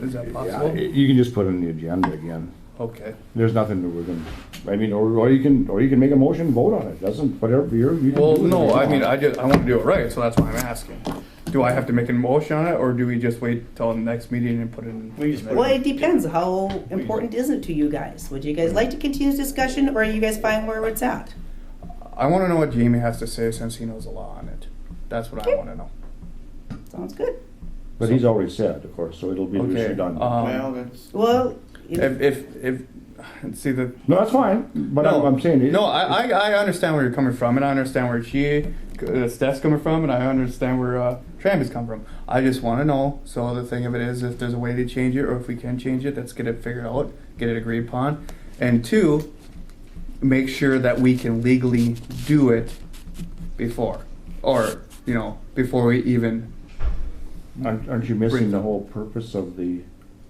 Is that Yeah, possible? you can just put it on the agenda again. Okay. There's nothing that we're going to. I mean, or you can make a motion, vote on it. Doesn't whatever you can Well, do. no, whatever I you mean, want. I want to do it right, so that's why I'm asking. Do I have to make a motion on it, or do we just wait till the next meeting and put it in? We just put Well, it depends. How important is it to you guys? Would you guys like to continue this discussion, or are you guys fine where it's at? I want to know what Jamie has to say since he knows the law on it. That's what I want to know. Sounds good. But he's already said, of course, so it'll be Okay, done. Well, that's. Well, If see the No, that's fine. But I'm saying. no, I understand where you're coming from, and I understand where Steph's coming from, and I understand where Trammy's coming from. I just want to know. So the thing of it is, if there's a way to change it, or if we can change it, let's get it figured out, get it agreed upon, and two, make sure that we can legally do it before, or before we even. Aren't you missing the whole purpose of the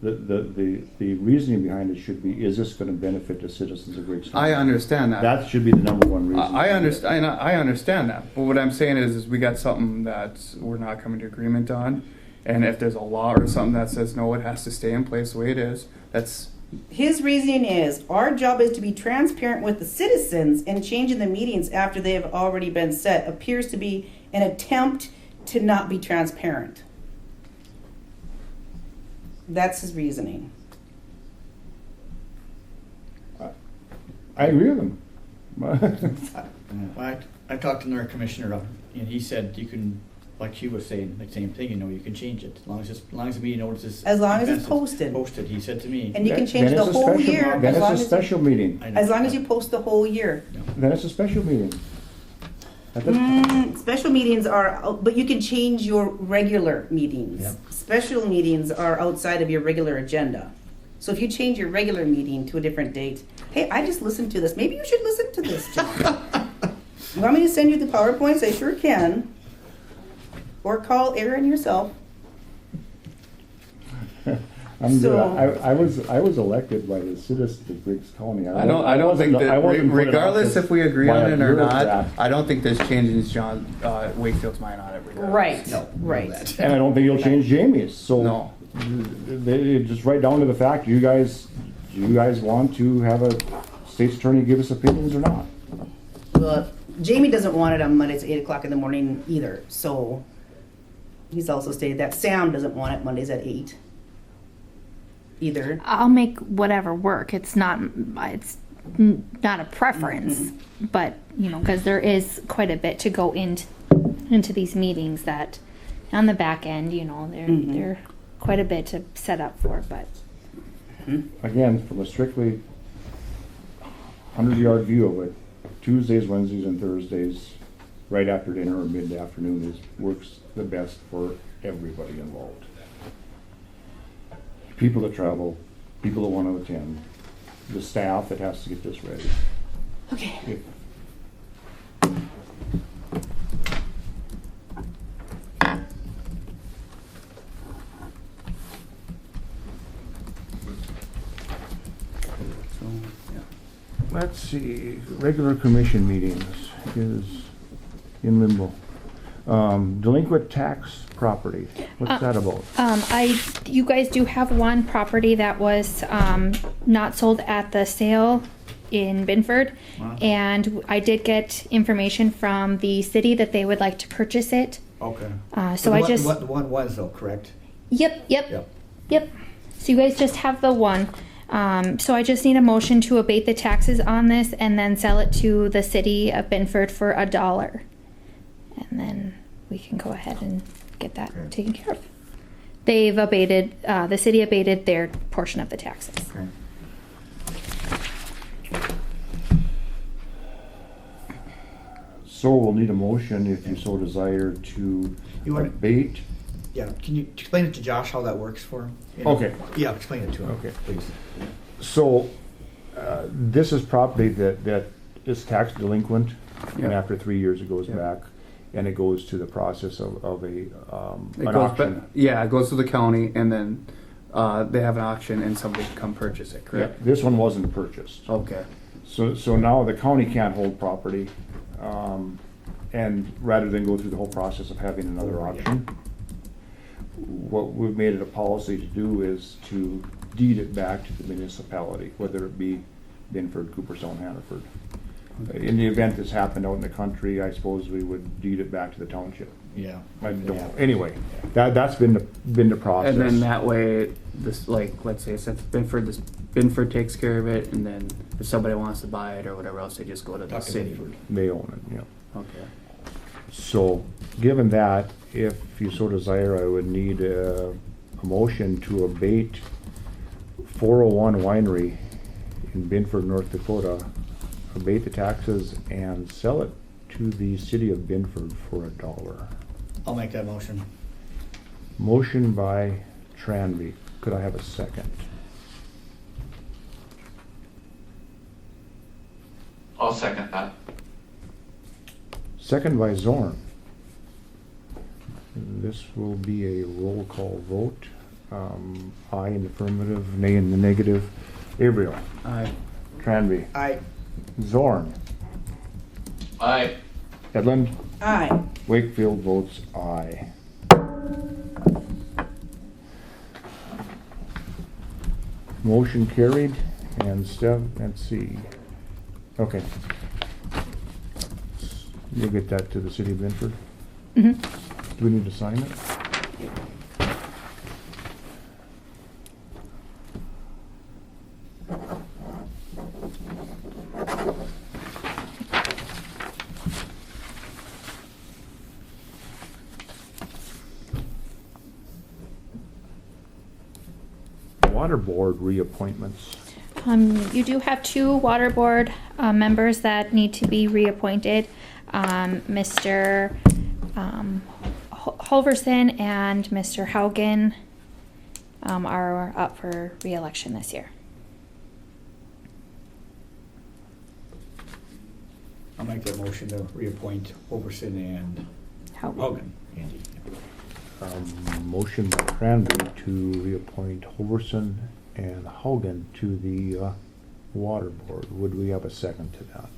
reasoning behind it should be, is this going to benefit the citizens of Griggs County? I understand that. That should be the number one reason. I understand. I understand that. But what I'm saying is we got something that we're not coming to agreement on, and if there's a law or something that says no, it has to stay in place the way it is. That's his reasoning is our job is to be transparent with the citizens, and changing the meetings after they have already been set appears to be an attempt to not be transparent. That's his reasoning. I agree with him. I talked to another commissioner, and he said you can, like she was saying, the same thing. You can change it as long as the meeting notice is As long as it's advanced, posted. Posted, he said to me. And you can change Then the it's a whole special- year Then as long it's a as special meeting. I know. as long as you post the whole year. Then it's a special meeting. Special meetings are, but you can change your regular meetings. Yep. Special meetings are outside of your regular agenda. So if you change your regular meeting to a different date, hey, I just listened to this. Maybe you should listen to this, John. You want me to send you the PowerPoints? I sure can. Or call Aaron yourself. I was elected by the citizens of Griggs County. I don't think that regardless if we agree on it or not, I don't think this changes John Wakefield's mind on it. Regardless. Right. No, Right. And I don't think you'll change Jamie's. So No. just right down to the fact, do you guys want to have a state's attorney give us opinions or not? Well, Jamie doesn't want it on Mondays at 8 o'clock in the morning either. So he's also stated that Sam doesn't want it Mondays at 8 either. I'll make whatever work. It's not a preference, but you know, because there is quite a bit to go into these meetings that on the back end, you know, they're quite a bit to set up for, but Again, from a strictly 100-yard view of it, Tuesdays, Wednesdays, and Thursdays, right after dinner or mid-afternoon works the best for everybody involved. People that travel, people that want to attend, the staff that has to get this ready. Okay. If- So, yeah. Let's see, regular commission meetings is in limbo. Delinquent tax property, what's that about? you guys do have one property that was not sold at the sale in Binford, and I did get information from the city that they would like to purchase it. Okay. So the I one, just the one was though, correct? Yep. Yep. So you guys just have the one. So I just need a motion to abate the taxes on this and then sell it to the city of Binford for $1. And then we can go ahead and get that taken care of. They've abated, the city abated their portion of the taxes. Okay. So we'll need a motion if you so desire to You want- abate. Yeah, can you explain it to Josh how that works for him? You know? Okay. Yeah, explain it to him. Okay. Please. So, this is property that is tax delinquent, and Yeah. after 3 years it goes Yeah. back, and it goes to the process of It an goes auction. back, yeah, it goes to the county, and then they have an auction, and somebody can come purchase it, Yeah, correct? this one wasn't purchased. Okay. So now the county can't hold property, and rather than go through the whole process of having another auction, what we've made it a policy to do is to deed it back to the municipality, whether it be Binford, Cooperstown, Hannaford. In the event this happened out in the country, I suppose we would deed it back to the township. Yeah. I don't know. Anyway, that's been the process. And then that way, this, like, let's say since Binford takes care of it, and then if somebody wants to buy it or whatever else, they just go to the Talk to city. Binford. They own it, yeah. Okay. So, given that, if you so desire, I would need a motion to abate 401 Winery in Binford, North Dakota, abate the taxes and sell it to the city of Binford for $1. I'll make that motion. Motion by Tranby. Could I have a second? I'll second that. Second by Zorn. This will be a roll call vote. Aye in the affirmative, nay in the negative. Averill. Aye. Tranby. Aye. Zorn. Aye. Edlund. Aye. Wakefield votes aye. Motion carried, and let's see. Okay. You'll get that to the city of Binford? Mhm. Do we need to sign it? Water board reappointments. You do have two water board members that need to be reappointed. Mr. Holverson and Mr. Haugen are up for re-election this year. I'll make that motion to reappoint Overson and Haugen. Hogan. Andy. Motion by Cranby to reappoint Hoverson and Haugen to the water board. Would we have a second to that?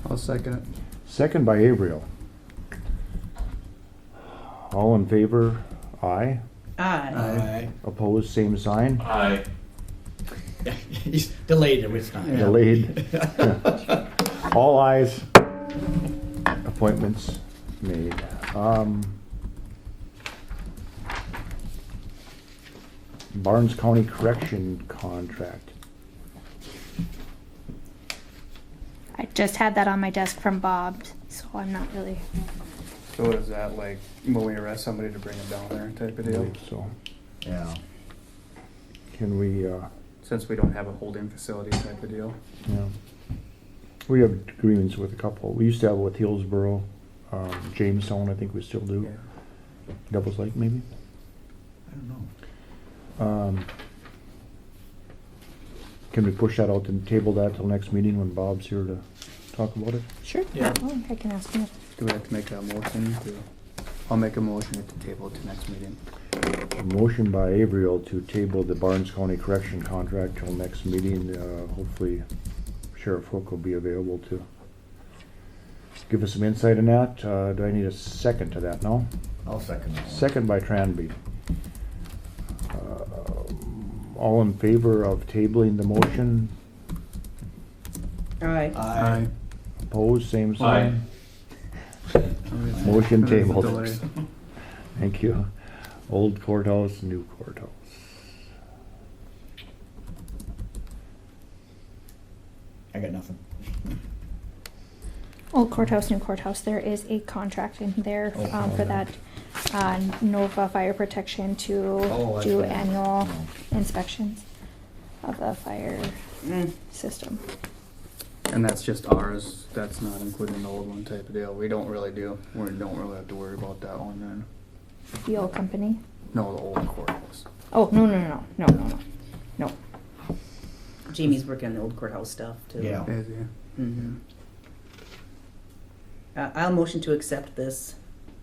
I'll second it. Second by Averill. All in favor, aye. Aye. Aye. Opposed, same sign. Aye. He's delayed every time. Delayed. All ayes. Appointments made. Barnes County Correction Contract. I just had that on my desk from Bob, so I'm not really. So is that like when we arrest somebody to bring them down there type of deal? So, Yeah. can we, Since we don't have a holding facility type of deal. yeah. We have agreements with a couple. We used to have with Hillsborough, Jamestown, I think we still do. Devil's Lake, maybe? I don't know. Can we push that out and table that till next meeting when Bob's here to talk about it? Sure. Yeah. Oh, I can ask him. Do we have to make a motion to? I'll make a motion to table to next meeting. A motion by Avriel to table the Barnes County Correction Contract till next meeting. Hopefully Sheriff Hook will be available to give us some insight on that. Do I need a second to that? No? I'll second that one. Second by Tranby. All in favor of tabling the motion? Aye. Aye. Opposed, same sign. Motion tabled. Thank you. Old courthouse, new courthouse. I got nothing. Old courthouse, new courthouse. There is a contract in there for that Nova Fire Protection to Oh, that's do right. annual inspections of the fire Mm. system. And that's just ours. That's not including the old one type of deal. We don't really have to worry about that one then. The old company. No, the old courthouse. Oh, no. Jamie's working on the old courthouse stuff too. Yeah. Is he? Mm-hmm. I'll motion to accept this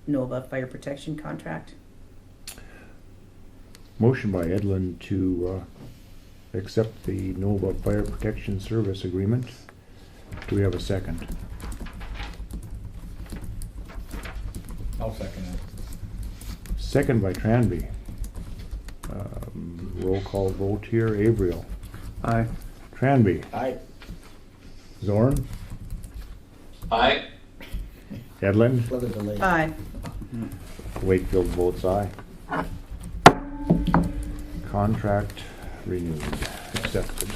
Nova Fire Protection contract. Motion by Edlin to accept the Nova Fire Protection Service Agreement. Do we have a second? I'll second that. Second by Tranby. Roll call vote here. Avriel. Aye. Tranby. Aye. Zorn. Aye. Edlin. Love the delay. Aye. Wakefield votes aye. Contract renewed, accepted.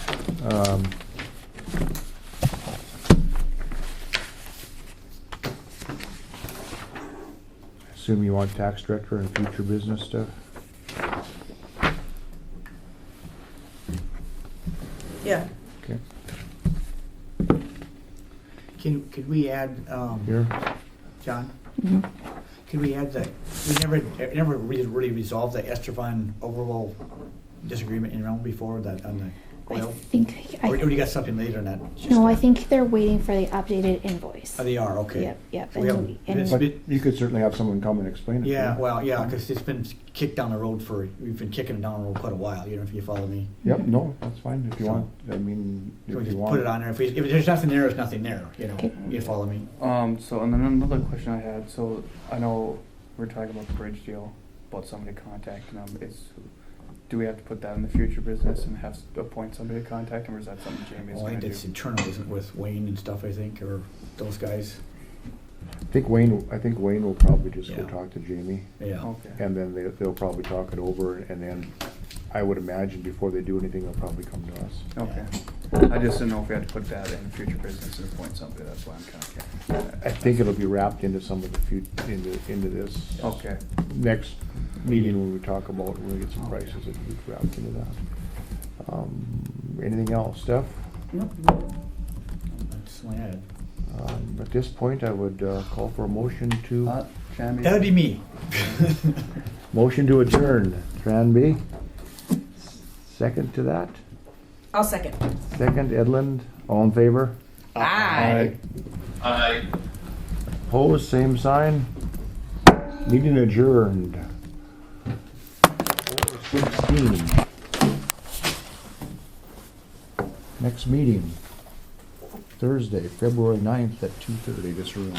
Assume you want tax director and future business stuff? Yeah. Okay, Could we add, here, John? Mhm. Could we add that, we never really resolved the Estevan overall disagreement, before that on the I oil? think. Or you got something later on that? No, I think they're waiting for the updated invoice. Oh, they are, okay. Yep. We have- And it's but been- you could certainly have someone come and explain it. Yeah, well, yeah, because it's been kicked down the road we've been kicking it down the road quite a while, if you follow me. Yep, no, that's fine, if you want, I mean, So we if you just want. put it on there, if there's nothing there, there's nothing there, Okay. you follow me? So, and then another question I had, so I know we're talking about the bridge deal, about somebody contacting them, do we have to put that in the future business and have to appoint somebody to contact them, or is that something Jamie's Well, I gonna think do? it's internal, isn't it, with Wayne and stuff, I think, or those guys, I think Wayne will probably just go Yeah. talk to Jamie. yeah. Okay. And then they'll probably talk it over, and then I would imagine before they do anything, they'll probably come to us. Okay. I just didn't know if we had to put that in the future business and appoint somebody, that's why I'm kinda. I think it'll be wrapped into some of the into this. Okay. Next meeting when we talk about, when we get some prices, it'll be wrapped into that. Anything else, Steph? Nope. That's my ad. At this point, I would call for a motion to, Jamie? That'd be me. motion to adjourn. Tranby? Second to that? I'll second. Second, Edlund, all in favor? Aye. Aye. Opposed, same sign. Meeting adjourned. 4:16. Next meeting, Thursday, February 9th at 2:30, this room.